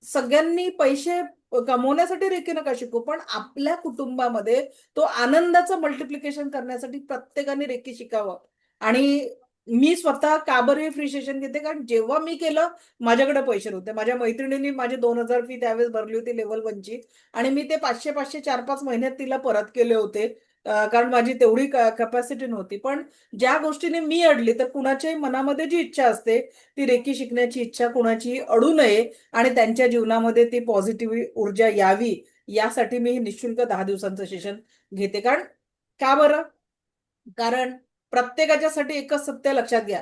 सगळ्यांनी पैसे कमवण्यासाठी रेकी नका शिकू, पण आपल्या कुटुंबामध्ये तो आनंदाचं मल्टिप्लिकेशन करण्यासाठी प्रत्येकाने रेकी शिकावं. आणि मी स्वतः का बरं हे फ्री सेशन घेते, कारण जेव्हा मी केलं माझ्याकडे पैसे नव्हते. माझ्या मैत्रिणींनी माझी 2,000 फी त्यावेळेस भरली होती लेव्हल 1ची. आणि मी ते 500-500 4-5 महिन्यात तिला परत केले होते. कारण माझी तेवढी कॅपॅसिटी नव्हती. पण ज्या गोष्टीने मी अडली, तर कुणाच्याही मनामध्ये जी इच्छा असते ती रेकी शिकण्याची इच्छा कुणाची अडू नये आणि त्यांच्या जीवनामध्ये ती पॉझिटिव्ह ऊर्जा यावी, यासाठी मी निशुल्क 10 दिवसांचं सेशन घेते. कारण का बरं? कारण प्रत्येकाच्यासाठी एकच सत्य लक्षात घ्या,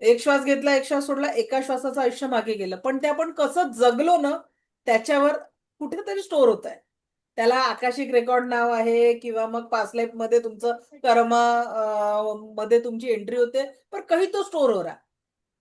एक श्वास घेतला, एक श्वास सोडला, एका श्वासाचं आयुष्य मागे गेलं. पण ते आपण कसं जगलो ना, त्याच्यावर कुठेतरी स्टोअर होत आहे. त्याला आकाशिक रेकॉर्ड नाव आहे किंवा मग पास्ट लाईफ मध्ये तुमचं कर्म मध्ये तुमची एंट्री होते, पर कहीं तो स्टोर हो रहा है.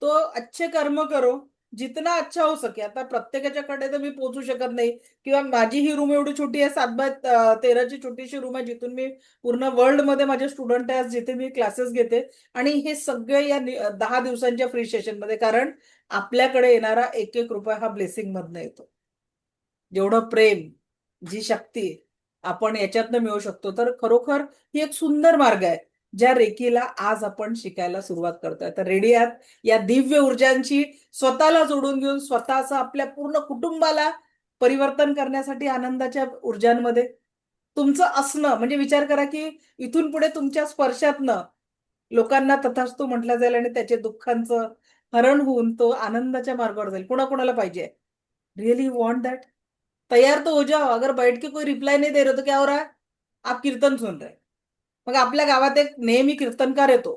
तो अच्छे कर्म करो, जितना अच्छा हो सके. आता प्रत्येकाच्याकडे तर मी पोहोचू शकत नाही, किंवा माझी ही रूम एवढी छोटी आहे, 7x13ची छोटीशी रूम आहे, जिथून मी पूर्ण वर्ल्ड मध्ये माझे स्टुडंट आहेत, जिथे मी क्लासेस घेते. आणि हे सगळे या 10 दिवसांच्या फ्री सेशन मध्ये, कारण आपल्याकडे येणारा एक एक रुपया हा ब्लेसिंग मधनं येतो. जेवढं प्रेम, जी शक्ती आपण याच्यातनं मिळवू शकतो, तर खरोखर ही एक सुंदर मार्ग आहे, ज्या रेकीला आज आपण शिकायला सुरुवात करतोय. तर रेडी आहात या दिव्य ऊर्जांची स्वतःला जोडून घेऊन स्वतःचं आपल्या पूर्ण कुटुंबाला परिवर्तन करण्यासाठी आनंदाच्या ऊर्जांमध्ये तुमचं असणं, म्हणजे विचार करा की इथून पुढे तुमच्या स्पर्शातनं लोकांना तथास्तु म्हटलं जाईल आणि त्याचे दुःखांचं हरण होऊन तो आनंदाच्या मार्गावर जाईल. कोणाकोणाला पाहिजे? Really want that? तैयार तो हो जाओ. अगर बैठ के कोई रिप्लाई नहीं दे रहे तो क्या हो रहा है? आप कीर्तन सुन रहे. मग आपल्या गावात एक नेहमी कीर्तनकार येतो,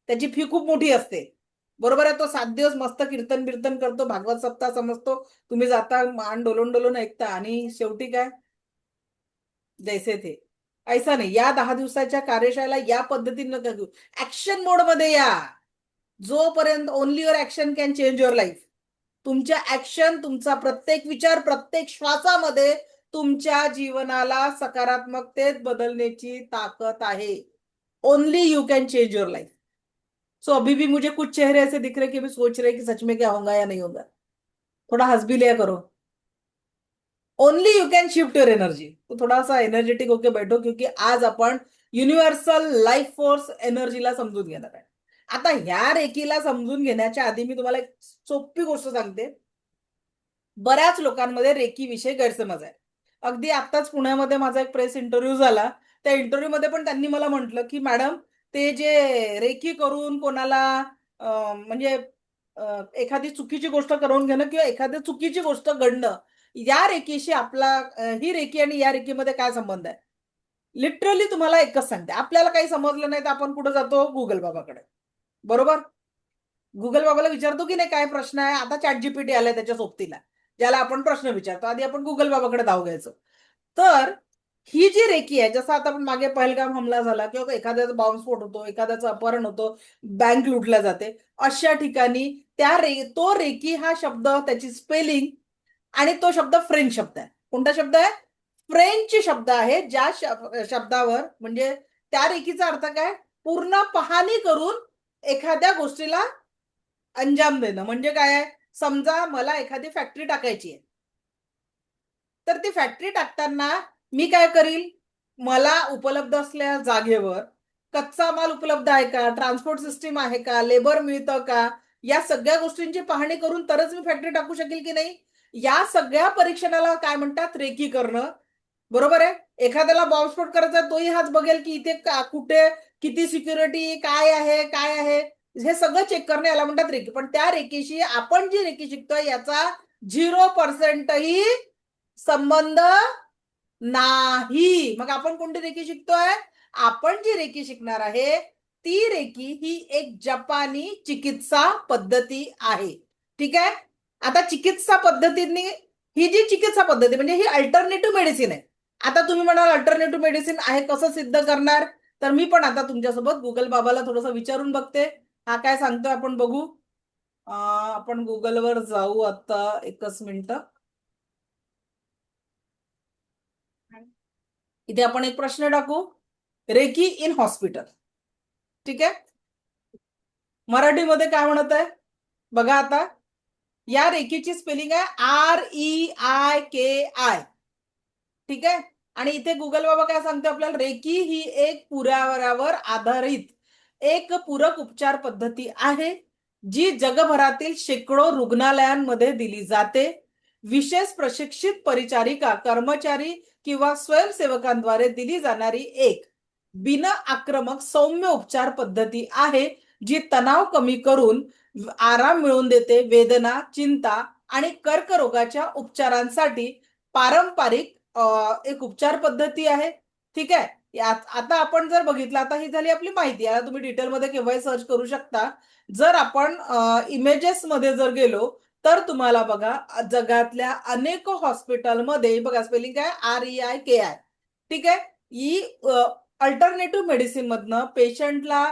त्याची फी खूप मोठी असते, बरोबर आहे. तो 7 दिवस मस्त कीर्तन बिर्तन करतो, भागवत सप्ताह समजतो, तुम्ही जाता मान डोलून डोलून ऐकता, आणि शेवटी काय? जैसे थे ऐसा नाही. या 10 दिवसाच्या कार्यशाळेला या पद्धतीनं नका घेऊ. ऍक्शन मोड मध्ये या. जोपर्यंत only your action can change your life. तुमच्या ऍक्शन, तुमचा प्रत्येक विचार, प्रत्येक श्वासामध्ये तुमच्या जीवनाला सकारात्मकतेत बदलण्याची ताकद आहे. Only you can change your life. So अभी भी मुझे कुछ चेहरे ऐसे दिख रहे कि अभी सोच रहे कि सच में क्या होगा या नहीं होगा. थोड़ा हंस भी लिया करो. Only you can shift your energy. तो थोड़ा सा एनर्जेटिक होके बैठो, क्योंकि आज आपण युनिव्हर्सल लाईफ फोर्स एनर्जीला समजून घेणार आहे. आता ह्या रेकीला समजून घेण्याच्या आधी मी तुम्हाला एक सोपी गोष्ट सांगते. बऱ्याच लोकांमध्ये रेकी विषयी गैरसमज आहे. अगदी आत्ताच पुण्यामध्ये माझा एक प्रेस इंटरव्ह्यू झाला. त्या इंटरव्ह्यू मध्ये पण त्यांनी मला म्हटलं की मॅडम, ते जे रेकी करून कोणाला म्हणजे एखादी चुकीची गोष्ट करून घेणं किंवा एखादी चुकीची गोष्ट घडणं, या रेकीशी आपला ही रेकी आणि या रेकीमध्ये काय संबंध आहे? लिटरली तुम्हाला एकच सांगते, आपल्याला काही समजलं नाही तर आपण कुठे जातो? गुगल बाबाकडे, बरोबर? गुगल बाबाला विचारतो की नाही काय प्रश्न आहे. आता चॅट जीपीटी आलाय त्याच्या सोबतीला, ज्याला आपण प्रश्न विचारतो. आधी आपण गुगल बाबाकडे धाव घ्यायचो. तर ही जी रेकी आहे, जसं आता आपण मागे पहलगाम हमला झाला, किंवा एखाद्याचा बॉम्बस्फोट होतो, एखाद्याचं अपहरण होतो, बँक लुटल्या जाते, अशा ठिकाणी तो रेकी हा शब्द, त्याची स्पेलिंग, आणि तो शब्द फ्रेंच शब्द आहे. कोणता शब्द आहे? फ्रेंच शब्द आहे. ज्या शब्दावर, म्हणजे त्या रेकीचा अर्थ काय? पूर्ण पाहणी करून एखाद्या गोष्टीला अंजाम देणं. म्हणजे काय आहे? समजा मला एखादी फॅक्टरी टाकायची आहे, तर ती फॅक्टरी टाकताना मी काय करील? मला उपलब्ध असलेल्या जागेवर कच्चा माल उपलब्ध आहे का, ट्रान्सपोर्ट सिस्टीम आहे का, लेबर मिळतं का, या सगळ्या गोष्टींची पाहणी करून तरच मी फॅक्टरी टाकू शकेल की नाही? या सगळ्या परीक्षणाला काय म्हणतात? रेकी करणं, बरोबर आहे. एखाद्याला बॉम्बस्फोट करायचा, तोही हाच बघेल की इथे कुठे किती सिक्युरिटी, काय आहे, काय आहे, हे सगळं चेक करणं, याला म्हणतात रेकी. पण त्या रेकीशी आपण जी रेकी शिकतोय याचा 0% संबंध नाही. मग आपण कोणती रेकी शिकतोय? आपण जी रेकी शिकणार आहे ती रेकी ही एक जपानी चिकित्सा पद्धती आहे. ठीक आहे. आता चिकित्सा पद्धतीने, ही जी चिकित्सा पद्धती म्हणजे ही अल्टरनेटिव्ह मेडिसिन आहे. आता तुम्ही म्हणाल अल्टरनेटिव्ह मेडिसिन आहे, कसं सिद्ध करणार? तर मी पण आता तुमच्यासोबत गुगल बाबाला थोडंसं विचारून बघते, हा काय सांगतोय आपण बघू. आपण गुगलवर जाऊ आता, एकच मिनिट. इथे आपण एक प्रश्न टाकू, रेकी इन हॉस्पिटल. ठीक आहे. मराठीमध्ये काय म्हणत आहे बघा. आता या रेकीची स्पेलिंग आहे REIKI. ठीक आहे. आणि इथे गुगल बाबा काय सांगते आपल्याला? रेकी ही एक पुराव्यावर आधारित एक पूरक उपचार पद्धती आहे, जी जगभरातील शेकडो रुग्णालयांमध्ये दिली जाते. विशेष प्रशिक्षित परिचारिका, कर्मचारी किंवा स्वयंसेवकांद्वारे दिली जाणारी एक बिन आक्रमक सौम्य उपचार पद्धती आहे, जी तणाव कमी करून आराम मिळवून देते. वेदना, चिंता आणि कर्करोगाच्या उपचारांसाठी पारंपरिक एक उपचार पद्धती आहे. ठीक आहे. आता आपण जर बघितलं, आता ही झाली आपली माहिती. आता तुम्ही डिटेलमध्ये केव्हाही सर्च करू शकता. जर आपण इमेजेस मध्ये जर गेलो तर तुम्हाला बघा जगातल्या अनेक हॉस्पिटलमध्ये बघा स्पेलिंग काय REIKI. ठीक आहे. ही अल्टरनेटिव्ह मेडिसिन मधनं पेशंटला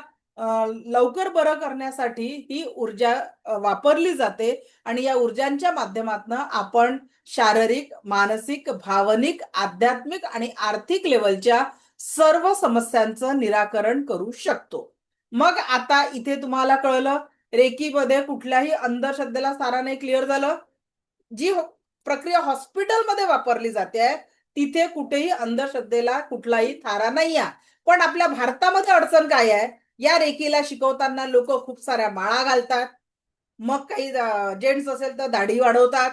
लवकर बरं करण्यासाठी ही ऊर्जा वापरली जाते आणि या ऊर्जांच्या माध्यमातून आपण शारीरिक, मानसिक, भावनिक, आध्यात्मिक आणि आर्थिक लेवलच्या सर्व समस्यांचं निराकरण करू शकतो. मग आता इथे तुम्हाला कळलं रेकीमध्ये कुठल्याही अंधश्रद्धेला सारा नाही. क्लिअर झालं. जी प्रक्रिया हॉस्पिटलमध्ये वापरली जाते तिथे कुठेही अंधश्रद्धेला कुठलाही थारा नाही आहे. पण आपल्या भारतामध्ये अडचण काय आहे, या रेकीला शिकवताना लोक खूप साऱ्या माळा घालतात, मग काही जेंट्स असेल तर दाढी वाढवतात,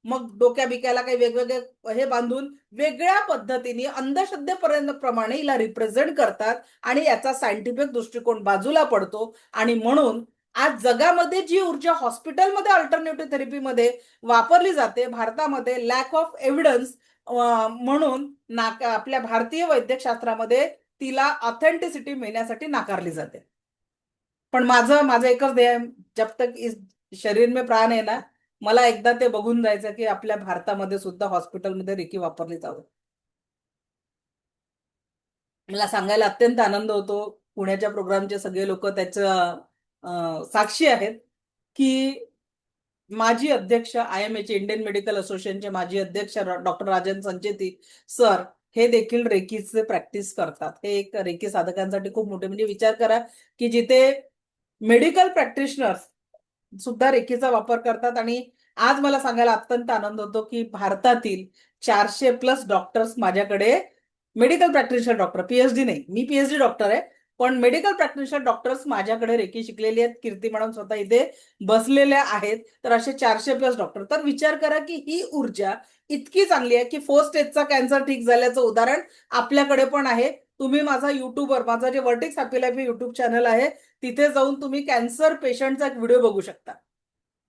मग डोक्या बिक्याला काही वेगवेगळे हे बांधून वेगळ्या पद्धतीने अंधश्रद्धेपर्यंत प्रमाणे हिला रिप्रेझेंट करतात आणि याचा सायंटिफिक दृष्टिकोन बाजूला पडतो. आणि म्हणून आज जगामध्ये जी ऊर्जा हॉस्पिटलमध्ये अल्टरनेटिव्ह थेरपीमध्ये वापरली जाते, भारतामध्ये लॅक ऑफ एव्हिडन्स म्हणून आपल्या भारतीय वैद्यकशास्त्रामध्ये तिला ऑथेंटिसिटी मिळण्यासाठी नाकारली जाते. पण माझं एकच ध्येय, जब तक इस शरीर में प्राण आहे ना, मला एकदा ते बघून जायचं की आपल्या भारतामध्ये सुद्धा हॉस्पिटलमध्ये रेकी वापरली जावं. मला सांगायला अत्यंत आनंद होतो. पुण्याच्या प्रोग्रामचे सगळे लोक त्याचं साक्षी आहेत की माजी अध्यक्ष IMA इंडियन मेडिकल असोसिएशनचे माजी अध्यक्ष डॉक्टर राजन संचेती सर हे देखील रेकीचे प्रॅक्टिस करतात. हे एक रेकी साधकांसाठी खूप मोठे, म्हणजे विचार करा की जिथे मेडिकल प्रॅक्टिशनर्स सुद्धा रेकीचा वापर करतात. आणि आज मला सांगायला अत्यंत आनंद होतो की भारतातील 400+ डॉक्टर्स माझ्याकडे, मेडिकल प्रॅक्टिशनर डॉक्टर, PhD नाही, मी PhD डॉक्टर आहे, पण मेडिकल प्रॅक्टिशनर डॉक्टर्स माझ्याकडे रेकी शिकलेली आहेत. कीर्ती मॅडम स्वतः इथे बसलेल्या आहेत. तर असे 400+ डॉक्टर. तर विचार करा की ही ऊर्जा इतकी चांगली आहे की 4 स्टेजचा कॅन्सर ठीक झाल्याचं उदाहरण आपल्याकडे पण आहे. तुम्ही माझा युट्यूबवर, माझा जे vertex happy life YouTube channel आहे तिथे जाऊन तुम्ही कॅन्सर पेशंटचा एक व्हिडिओ बघू शकता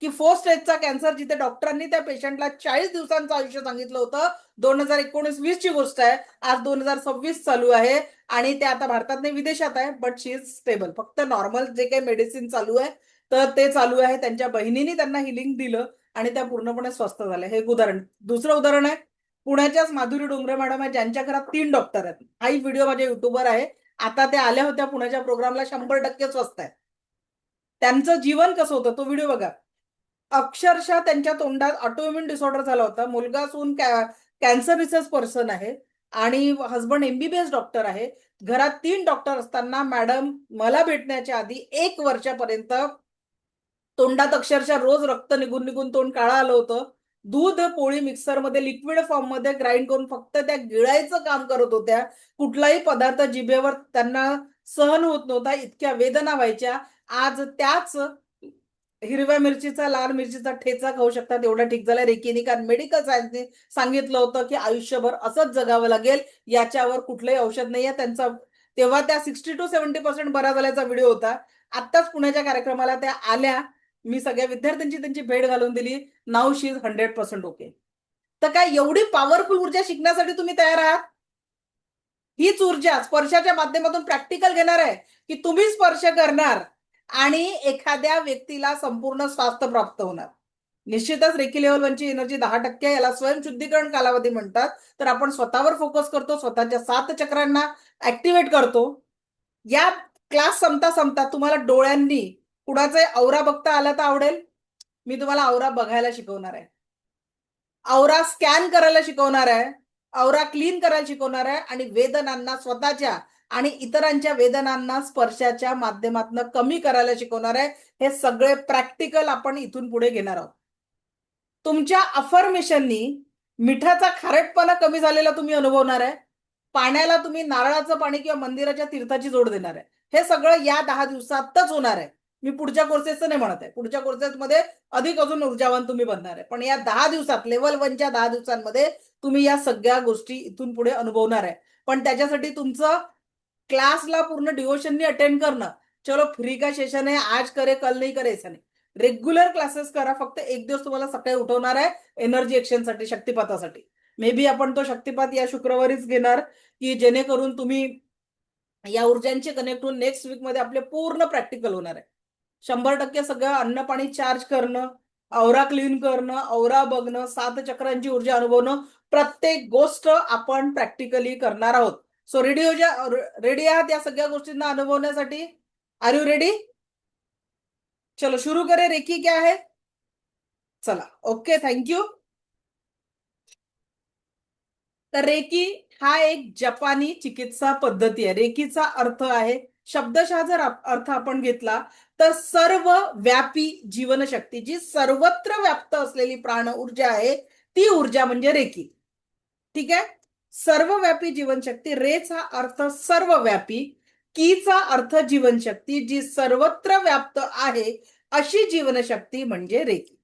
की 4 स्टेजचा कॅन्सर, जिथे डॉक्टरांनी त्या पेशंटला 40 दिवसांचं आयुष्य सांगितलं होतं. 2019-20 ची गोष्ट आहे. आज 2026 चालू आहे आणि ते आता भारतात नाही विदेशात आहे, बट शी इज स्टेबल. फक्त नॉर्मल जे काही मेडिसिन चालू आहे तर ते चालू आहे. त्यांच्या बहिणीने त्यांना हिलिंग दिलं आणि त्या पूर्णपणे स्वस्थ झाल्या. हे एक उदाहरण. दुसरं उदाहरण आहे पुण्याच्याच माधुरी डोंगरे मॅडम आहे, ज्यांच्या घरात 3 डॉक्टर आहेत. हाही व्हिडिओ माझ्या युट्यूबवर आहे. आता त्या आल्या होत्या पुण्याच्या प्रोग्रामला, 100% स्वस्थ आहे. त्यांचं जीवन कसं होतं तो व्हिडिओ बघा. अक्षरशः त्यांच्या तोंडात ऑटोइम्युन डिसऑर्डर झाला होता. मुलगा सून कॅन्सर रिसर्च पर्सन आहे आणि हसबंड MBBS डॉक्टर आहे. घरात 3 डॉक्टर असताना मॅडम मला भेटण्याच्या आधी 1 वर्षापर्यंत तोंडात अक्षरशः रोज रक्त निघून निघून तोंड काळं आलं होतं. दूध पोळी मिक्सरमध्ये लिक्विड फॉर्म मध्ये ग्राइंड करून फक्त त्या गिळायचं काम करत होत्या. कुठलाही पदार्थ जिभेवर त्यांना सहन होत नव्हता, इतक्या वेदना व्हायच्या. आज त्याच हिरव्या मिरचीचा, लाल मिरचीचा ठेचा खाऊ शकतात, एवढा ठीक झाला रेकीने. कारण मेडिकल सायन्सने सांगितलं होतं की आयुष्यभर असंच जगावं लागेल, याच्यावर कुठलंही औषध नाहीये. त्यांचा तेव्हा त्या 60 to 70% बरा झाल्याचा व्हिडिओ होता. आत्ताच पुण्याच्या कार्यक्रमाला त्या आल्या. मी सगळ्या विद्यार्थ्यांची त्यांची भेट घालून दिली. Now she is 100% okay. तर काय एवढी पॉवरफुल ऊर्जा शिकण्यासाठी तुम्ही तयार आहात? हीच ऊर्जा स्पर्शाच्या माध्यमातून प्रॅक्टिकल घेणार आहे की तुम्ही स्पर्श करणार आणि एखाद्या व्यक्तीला संपूर्ण स्वास्थ्य प्राप्त होणार. निश्चितच रेकी लेव्हल 1ची एनर्जी 10% याला स्वयंशुद्धीकरण कालावधी म्हणतात. तर आपण स्वतःवर फोकस करतो, स्वतःच्या 7 चक्रांना ऍक्टिव्हेट करतो. या क्लास संपता तुम्हाला डोळ्यांनी कुणाचा औरा बघता आला तर आवडेल. मी तुम्हाला औरा बघायला शिकवणार आहे, औरा स्कॅन करायला शिकवणार आहे, औरा क्लीन करायला शिकवणार आहे आणि वेदनांना, स्वतःच्या आणि इतरांच्या वेदनांना स्पर्शाच्या माध्यमातून कमी करायला शिकवणार आहे. हे सगळे प्रॅक्टिकल आपण इथून पुढे घेणार आहोत. तुमच्या अफर्मेशननी मिठाचा खारटपणा कमी झालेला तुम्ही अनुभवणार आहे. पाण्याला तुम्ही नारळाचं पाणी किंवा मंदिराच्या तीर्थाची जोड देणार आहे. हे सगळं या 10 दिवसातच होणार आहे. मी पुढच्या कोर्सेसचं नाही म्हणत आहे. पुढच्या कोर्सेसमध्ये अधिक अजून ऊर्जावान तुम्ही बनणार आहे. पण या 10 दिवसात, लेवल 1च्या 10 दिवसांमध्ये तुम्ही या सगळ्या गोष्टी इथून पुढे अनुभवणार आहे. पण त्याच्यासाठी तुमचं क्लासला पूर्ण डिवोशननी अटेंड करणं. चलो फ्री का सेशन आहे, आज करे कल नाही करे ऐसा नाही. रेग्युलर क्लासेस करा. फक्त एक दिवस तुम्हाला सकाळी उठवणार आहे एनर्जी एक्सचेंजसाठी, शक्तिपातासाठी. मे बी आपण तो शक्तिपात या शुक्रवारीच घेणार की जेणेकरून तुम्ही या ऊर्जांचे कनेक्ट होऊन नेक्स्ट वीक मध्ये आपले पूर्ण प्रॅक्टिकल होणार आहे. 100% सगळं अन्न पाणी चार्ज करणं, औरा क्लीन करणं, औरा बघणं, 7 चक्रांची ऊर्जा अनुभवणं, प्रत्येक गोष्ट आपण प्रॅक्टिकली करणार आहोत. सो रेडी आहात या सगळ्या गोष्टींना अनुभवण्यासाठी? Are you ready? चलो शुरू करें. रेकी क्या है? चला, ओके, थँक्यू. तर रेकी हा एक जपानी चिकित्सा पद्धती आहे. रेकीचा अर्थ आहे, शब्दशः जर अर्थ आपण घेतला तर सर्व व्यापी जीवनशक्ती, जी सर्वत्र व्याप्त असलेली प्राण ऊर्जा आहे ती ऊर्जा म्हणजे रेकी. ठीक आहे. सर्वव्यापी जीवनशक्ती. रेचा अर्थ सर्वव्यापी, कीचा अर्थ जीवनशक्ती, जी सर्वत्र व्याप्त आहे अशी जीवनशक्ती म्हणजे रेकी.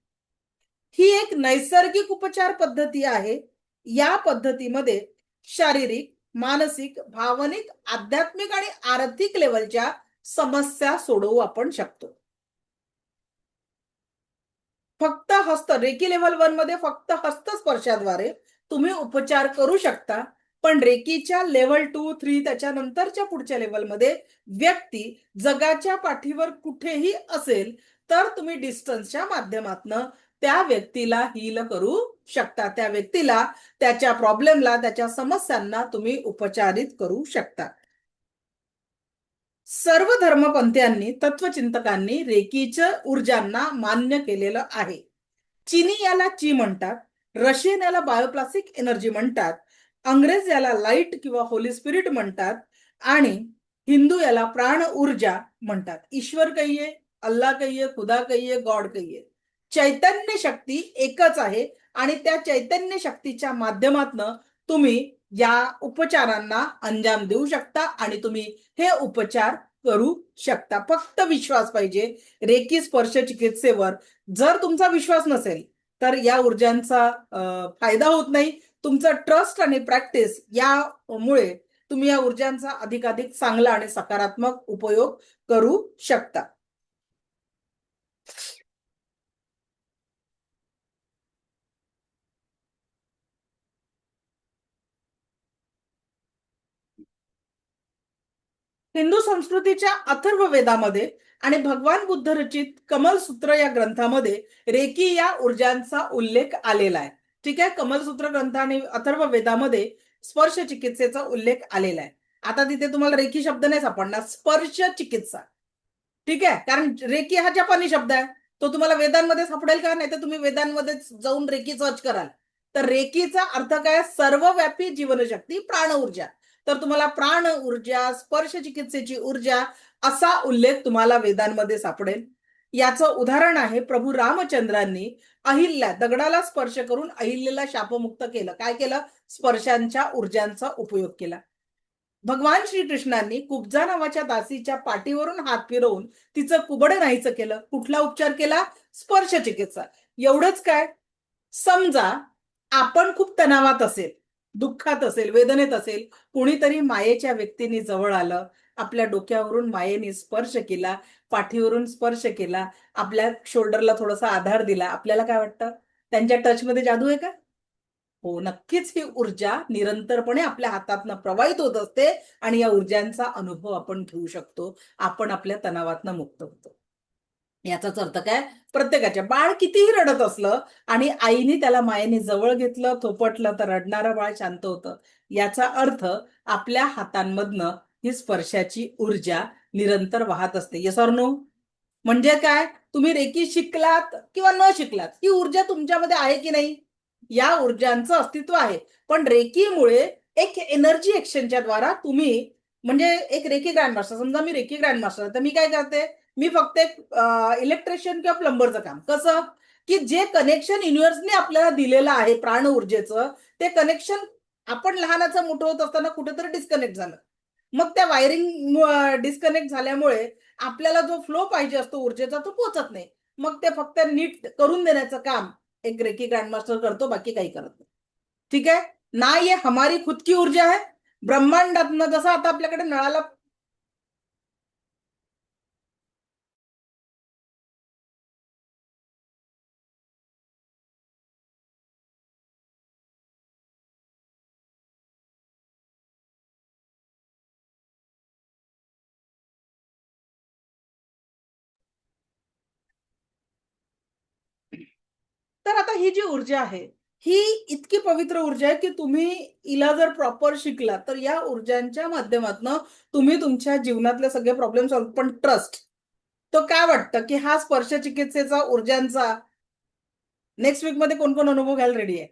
ही एक नैसर्गिक उपचार पद्धती आहे. या पद्धतीमध्ये शारीरिक, मानसिक, भावनिक, आध्यात्मिक आणि आर्थिक लेवलच्या समस्या सोडवू आपण शकतो. फक्त हस्त, रेकी लेवल 1 मध्ये फक्त हस्तस्पर्शाद्वारे तुम्ही उपचार करू शकता. पण रेकीच्या लेवल 2, 3 त्याच्यानंतरच्या पुढच्या लेवलमध्ये व्यक्ती जगाच्या पाठीवर कुठेही असेल तर तुम्ही डिस्टन्सच्या माध्यमातून त्या व्यक्तीला हील करू शकता. त्या व्यक्तीला, त्याच्या प्रॉब्लेमला, त्याच्या समस्यांना तुम्ही उपचारित करू शकता. सर्व धर्मपंथीयांनी, तत्वचिंतकांनी रेकीच्या ऊर्जांना मान्य केलेलं आहे. चीनी याला ची म्हणतात, रशियन याला बायोप्लास्टिक एनर्जी म्हणतात, अंग्रेज याला लाईट किंवा होली स्पिरिट म्हणतात आणि हिंदू याला प्राण ऊर्जा म्हणतात. ईश्वर कहिये, अल्लाह कहिये, खुदा कहिये, गॉड कहिये, चैतन्य शक्ती एकच आहे आणि त्या चैतन्य शक्तीच्या माध्यमातून तुम्ही या उपचारांना अंजाम देऊ शकता आणि तुम्ही हे उपचार करू शकता. फक्त विश्वास पाहिजे रेकी स्पर्श चिकित्सेवर. जर तुमचा विश्वास नसेल तर या ऊर्जांचा फायदा होत नाही. तुमचं ट्रस्ट आणि प्रॅक्टिस यामुळे तुम्ही या ऊर्जांचा अधिकाधिक चांगला आणि सकारात्मक उपयोग करू शकता. हिंदू संस्कृतीच्या अथर्व वेदामध्ये आणि भगवान बुद्ध रचित कमलसूत्र या ग्रंथामध्ये रेकी या ऊर्जांचा उल्लेख आलेला आहे. ठीक आहे. कमलसूत्र ग्रंथ आणि अथर्व वेदामध्ये स्पर्श चिकित्सेचा उल्लेख आलेला आहे. आता तिथे तुम्हाला रेकी शब्द नाही सापडणार, स्पर्श चिकित्सा. ठीक आहे. कारण रेकी हा जपानी शब्द आहे, तो तुम्हाला वेदांमध्ये सापडेल का? नाही तर तुम्ही वेदांमध्ये जाऊन रेकी सर्च कराल तर रेकीचा अर्थ काय? सर्वव्यापी जीवनशक्ती, प्राण ऊर्जा. तर तुम्हाला प्राण ऊर्जा, स्पर्श चिकित्सेची ऊर्जा असा उल्लेख तुम्हाला वेदांमध्ये सापडेल. याचं उदाहरण आहे प्रभू रामचंद्रांनी अहिल्या, दगडाला स्पर्श करून अहिल्याला शापमुक्त केलं. काय केलं? स्पर्शांच्या ऊर्जांचा उपयोग केला. भगवान श्रीकृष्णांनी कुब्जा नावाच्या दासीच्या पाठीवरून हात फिरवून तिचं कुबड नाहीचं केलं. कुठला उपचार केला? स्पर्श चिकित्सा. एवढंच काय? समजा आपण खूप तणावात असेल, दुःखात असेल, वेदनेत असेल, कोणीतरी मायेच्या व्यक्तीने जवळ आलं, आपल्या डोक्यावरून मायेने स्पर्श केला, पाठीवरून स्पर्श केला, आपल्या शोल्डरला थोडासा आधार दिला, आपल्याला काय वाटतं? त्यांच्या टचमध्ये जादू आहे का? हो, नक्कीच ही ऊर्जा निरंतरपणे आपल्या हातातनं प्रवाहित होत असते आणि या ऊर्जांचा अनुभव आपण घेऊ शकतो. आपण आपल्या तणावातनं मुक्त होतो. याचाच अर्थ काय? प्रत्येकाच्या, बाळ कितीही रडत असलं आणि आईने त्याला मायेने जवळ घेतलं, थोपटलं तर रडणारं बाळ शांत होतं. याचा अर्थ आपल्या हातांमधनं ही स्पर्शाची ऊर्जा निरंतर वाहत असते. Yes or no? म्हणजे काय? तुम्ही रेकी शिकलात किंवा न शिकलात, ही ऊर्जा तुमच्यामध्ये आहे की नाही? या ऊर्जांचं अस्तित्व आहे. पण रेकीमुळे एक एनर्जी एक्सचेंजच्या द्वारा तुम्ही, म्हणजे एक रेकी ग्रँड मास्टर, समजा मी रेकी ग्रँड मास्टर तर मी काय करते? मी फक्त एक इलेक्ट्रिशियन किंवा प्लंबरचं काम. कसं? की जे कनेक्शन युनिव्हर्सने आपल्याला दिलेलं आहे प्राण ऊर्जेचं, ते कनेक्शन आपण लहानाचं मोठं होत असताना कुठेतरी डिस्कनेक्ट झालं. मग त्या वायरिंग डिस्कनेक्ट झाल्यामुळे आपल्याला जो फ्लो पाहिजे असतो ऊर्जेचा तो पोहोचत नाही. मग ते फक्त नीट करून देण्याचं काम एक रेकी ग्रँडमास्टर करतो, बाकी काही करत नाही. ठीक आहे ना? ये हमारी खुद की ऊर्जा है. ब्रह्मांडातनं जसं आता आपल्याकडे नळाला तर आता ही जी ऊर्जा आहे ही इतकी पवित्र ऊर्जा आहे की तुम्ही हिला जर प्रॉपर शिकला तर या ऊर्जांच्या माध्यमातून तुम्ही तुमच्या जीवनातले सगळे प्रॉब्लेम सॉल्व्ह. पण ट्रस्ट, तो काय वाटतं की हा स्पर्श चिकित्सेचा ऊर्जांचा नेक्स्ट वीक मध्ये कोण कोण अनुभव घ्यायला रेडी आहे?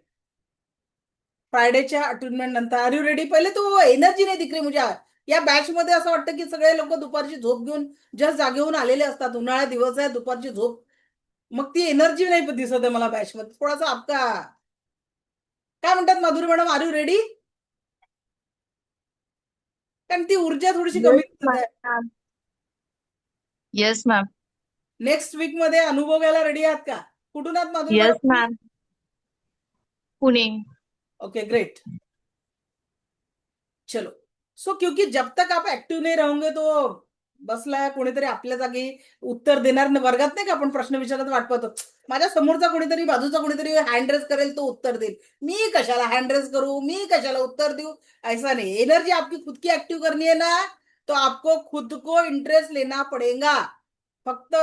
फ्रायडेच्या अटुनमेंट नंतर आर यू रेडी? पहिले तो एनर्जी नाही दिख रही मुझे. या बॅच मध्ये असं वाटतं की सगळे लोक दुपारची झोप घेऊन जस्ट जागे होऊन आलेले असतात. उन्हाळा दिवस आहे, दुपारची झोप, मग ती एनर्जी नाही दिसत आहे मला बॅच मध्ये. थोडासा आपका काय म्हणतात Madhuri madam, are you ready? कारण ती ऊर्जा थोडीशी कमी दिसत आहे. Yes ma'am. नेक्स्ट वीक मध्ये अनुभव घ्यायला रेडी आहात का? कुठून आहात Madhuri yes madam? Ma'am. Pune. Okay great, चलो. सो क्योंकि जब तक आप एक्टिव्ह नाही रहोगे तो बसलाय कोणीतरी आपल्या जागी उत्तर देणार नाही. वर्गात नाही का आपण प्रश्न विचारत वाट पाहतो माझ्या समोरचा कोणीतरी बाजूचा कोणीतरी हँड रेज करेल तो उत्तर देईल. मी कशाला हँड रेज करू, मी कशाला उत्तर देऊ? ऐसा नहीं. एनर्जी आपकी खुद की एक्टिव करनी है ना, तो आपको खुद को इंटरेस्ट लेना पडेगा. फक्त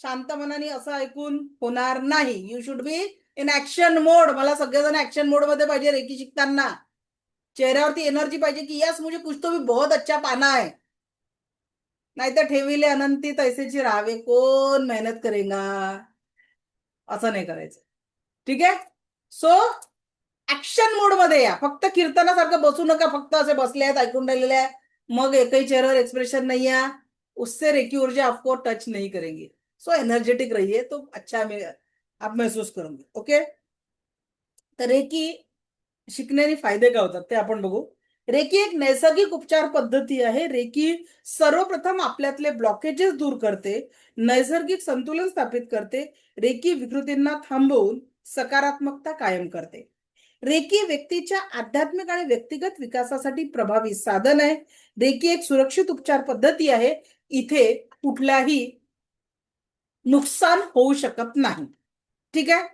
शांत मनाने असं ऐकून होणार नाही. You should be in action mode. मला सगळेजण ऍक्शन मोड मध्ये पाहिजे रेकी शिकताना. चेहऱ्यावरती एनर्जी पाहिजे की यस मुझे कुछ तो भी बहुत अच्छा पाना है. नाहीतर ठेविले अनंती तैसेची राहावे, कोण मेहनत करेगा? असं नाही करायचं. ठीक आहे. सो ऍक्शन मोड मध्ये या. फक्त कीर्तनासारखं बसू नका. फक्त असे बसले आहेत ऐकून राहिलेले आहे मग एकही चेहऱ्यावर एक्सप्रेशन नहीं है, उससे रेकी ऊर्जा आपको टच नहीं करेंगी. सो एनर्जेटिक रहिए तो अच्छा आप महसूस करोगे. ओके. तर रेकी शिकण्याने फायदे काय होतात ते आपण बघू. रेकी एक नैसर्गिक उपचार पद्धती आहे. रेकी सर्वप्रथम आपल्यातले ब्लॉकेजेस दूर करते, नैसर्गिक संतुलन स्थापित करते, रेकी विकृतींना थांबवून सकारात्मकता कायम करते. रेकी व्यक्तीच्या आध्यात्मिक आणि व्यक्तिगत विकासासाठी प्रभावी साधन आहे. रेकी एक सुरक्षित उपचार पद्धती आहे. इथे कुठल्याही नुकसान होऊ शकत नाही. ठीक आहे.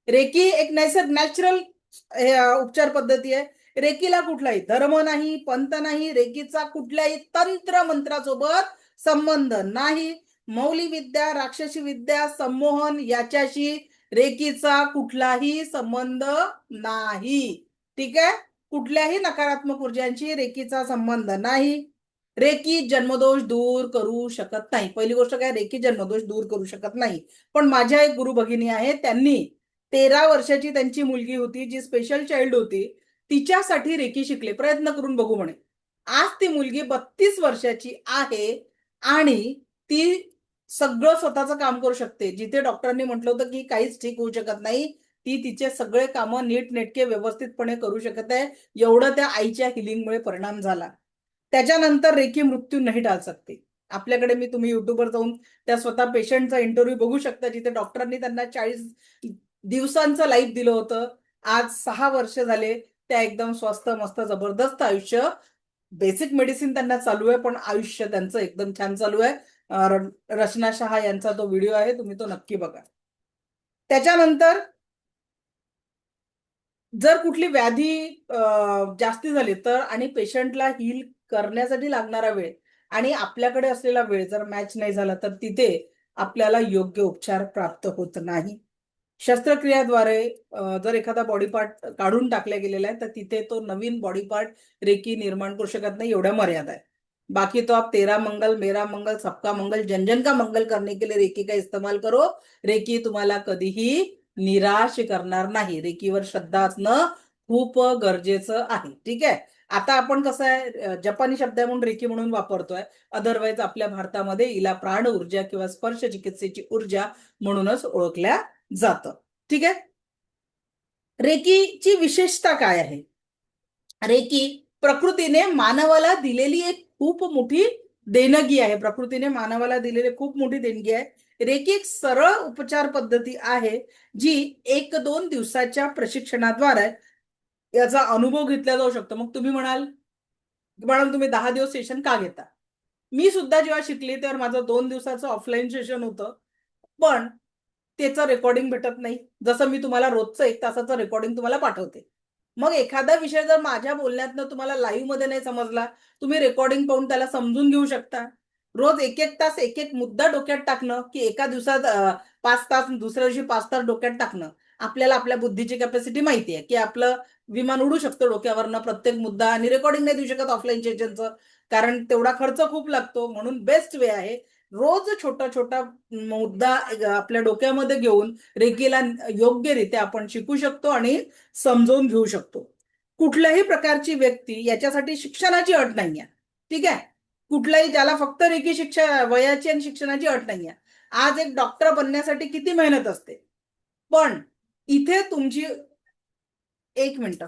रेकी एक नॅचरल उपचार पद्धती आहे. रेकीला कुठलाही धर्म नाही, पंथ नाही, रेकीचा कुठल्याही तंत्र मंत्रासोबत संबंध नाही. मौली विद्या, राक्षसी विद्या, संमोहन याच्याशी रेकीचा कुठलाही संबंध नाही. ठीक आहे. कुठल्याही नकारात्मक ऊर्जांशी रेकीचा संबंध नाही. रेकी जन्मदोष दूर करू शकत नाही. पहिली गोष्ट काय, रेकी जन्मदोष दूर करू शकत नाही. पण माझ्या एक गुरु भगिनी आहे, त्यांनी 13 वर्षाची त्यांची मुलगी होती जी स्पेशल चाइल्ड होती, तिच्यासाठी रेकी शिकले. प्रयत्न करून बघू म्हणे. आज ती मुलगी 32 वर्षाची आहे आणि ती सगळं स्वतःचं काम करू शकते. जिथे डॉक्टरांनी म्हटलं होतं की काहीच ठीक होऊ शकत नाही, ती तिचे सगळे कामं नीट नेटके व्यवस्थितपणे करू शकत आहे. एवढं त्या आईच्या हिलिंगमुळे परिणाम झाला. त्याच्यानंतर रेकी मृत्यू नाही टाळ सकते. आपल्याकडे तुम्ही युट्यूबवर जाऊन त्या स्वतः पेशंटचा इंटरव्ह्यू बघू शकता, जिथे डॉक्टरांनी त्यांना 40 दिवसांचं लाईफ दिलं होतं. आज 6 वर्ष झाले, त्या एकदम स्वस्थ मस्त जबरदस्त आयुष्य. बेसिक मेडिसिन त्यांना चालू आहे पण आयुष्य त्यांचं एकदम छान चालू आहे. रचना शहा यांचा तो व्हिडिओ आहे, तुम्ही तो नक्की बघा. त्याच्यानंतर जर कुठली व्याधी जास्ती झाली तर आणि पेशंटला हील करण्यासाठी लागणारा वेळ आणि आपल्याकडे असलेला वेळ जर मॅच नाही झाला तर तिथे आपल्याला योग्य उपचार प्राप्त होत नाही. शस्त्रक्रियाद्वारे जर एखादा बॉडी पार्ट काढून टाकला गेलेला आहे तर तिथे तो नवीन बॉडी पार्ट रेकी निर्माण करू शकत नाही. एवढ्या मर्यादा आहे. बाकी तो आप तेरा मंगल, मेरा मंगल, सबका मंगल, जन जन का मंगल करने के लिए रेकी का इस्तेमाल करो. रेकी तुम्हाला कधीही निराश करणार नाही. रेकीवर श्रद्धा असणं खूप गरजेचं आहे. ठीक आहे. आता आपण कसं आहे, जपानी शब्द आहे म्हणून रेकी म्हणून वापरतोय. अदरवाईज आपल्या भारतामध्ये हिला प्राण ऊर्जा किंवा स्पर्श चिकित्सेची ऊर्जा म्हणूनच ओळखल्या जातं. ठीक आहे. रेकीची विशेषता काय आहे? रेकी प्रकृतीने मानवाला दिलेली एक खूप मोठी देणगी आहे. प्रकृतीने मानवाला दिलेली खूप मोठी देणगी आहे. रेकी एक सरळ उपचार पद्धती आहे जी 1-2 दिवसाच्या प्रशिक्षणाद्वारे याचा अनुभव घेतला जाऊ शकतो. मग तुम्ही म्हणाल मॅडम तुम्ही 10 दिवस सेशन का घेता? मी सुद्धा जेव्हा शिकली तेव्हा माझं 2 दिवसाचं ऑफलाईन सेशन होतं, पण त्याचं रेकॉर्डिंग भेटत नाही. जसं मी तुम्हाला रोजचं 1 तासाचं रेकॉर्डिंग तुम्हाला पाठवते. मग एखादा विषय जर माझ्या बोलण्यातनं तुम्हाला लाईव्ह मध्ये नाही समजला, तुम्ही रेकॉर्डिंग पाहून त्याला समजून घेऊ शकता. रोज 1-1 तास 1-1 मुद्दा डोक्यात टाकणं की एका दिवसात 5 तास, दुसऱ्या दिवशी 5 तास डोक्यात टाकणं आपल्याला आपल्या बुद्धीची कॅपॅसिटी माहिती आहे की आपलं विमान उडू शकतं डोक्यावरनं प्रत्येक मुद्दा, आणि रेकॉर्डिंग नाही देऊ शकत ऑफलाईन सेशनचं, कारण तेवढा खर्च खूप लागतो. म्हणून बेस्ट वे आहे रोज छोटा छोटा मुद्दा आपल्या डोक्यामध्ये घेऊन रेकीला योग्यरित्या आपण शिकू शकतो आणि समजून घेऊ शकतो. कुठल्याही प्रकारची व्यक्ती, याच्यासाठी शिक्षणाची अट नाहीये, ठीक आहे. कुठलाही, ज्याला फक्त रेकी शिक्षण वयाची आणि शिक्षणाची अट नाहीये. आज एक डॉक्टर बनण्यासाठी किती मेहनत असते, पण इथे तुमची, एक मिनिट,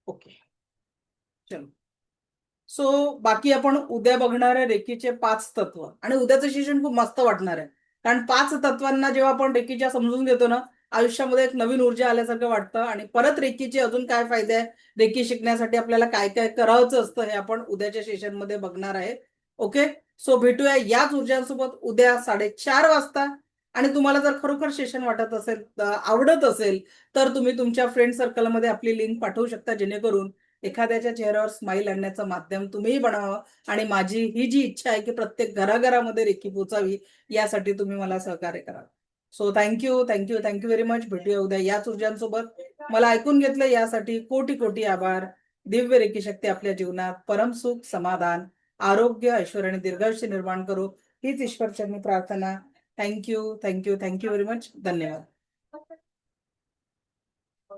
ओके, चलो. सो बाकी आपण उद्या बघणार आहे रेकीचे 5 तत्व, आणि उद्याचं सेशन खूप मस्त वाटणार आहे, कारण 5 तत्वांना जेव्हा आपण रेकीच्या समजून घेतो ना, आयुष्यामध्ये एक नवीन ऊर्जा आल्यासारखं वाटतं. आणि परत रेकीचे अजून काय फायदे आहे, रेकी शिकण्यासाठी आपल्याला काय काय करायचं असतं, हे आपण उद्याच्या सेशन मध्ये बघणार आहे. ओके, सो भेटूया याच ऊर्जांसोबत उद्या 4:30 वाजता. आणि तुम्हाला जर खरोखर सेशन वाटत असेल, आवडत असेल, तर तुम्ही तुमच्या फ्रेंड सर्कलमध्ये आपली लिंक पाठवू शकता, जेणेकरून एखाद्याच्या चेहऱ्यावर स्माईल आणण्याचं माध्यम तुम्हीही बनावं. आणि माझी ही जी इच्छा आहे की प्रत्येक घराघरामध्ये रेकी पोचावी, यासाठी तुम्ही मला सहकार्य करा. So thank you thank you thank you very much. भेटूया उद्या याच ऊर्जांसोबत. मला ऐकून घेतलं यासाठी कोटी कोटी आभार. दिव्य रेकी शक्ती आपल्या जीवनात परम सुख, समाधान, आरोग्य, ऐश्वर्य आणि दीर्घायुष्य निर्माण करू, हीच ईश्वरचरणी प्रार्थना. Thank you thank you thank you very much. धन्यवाद.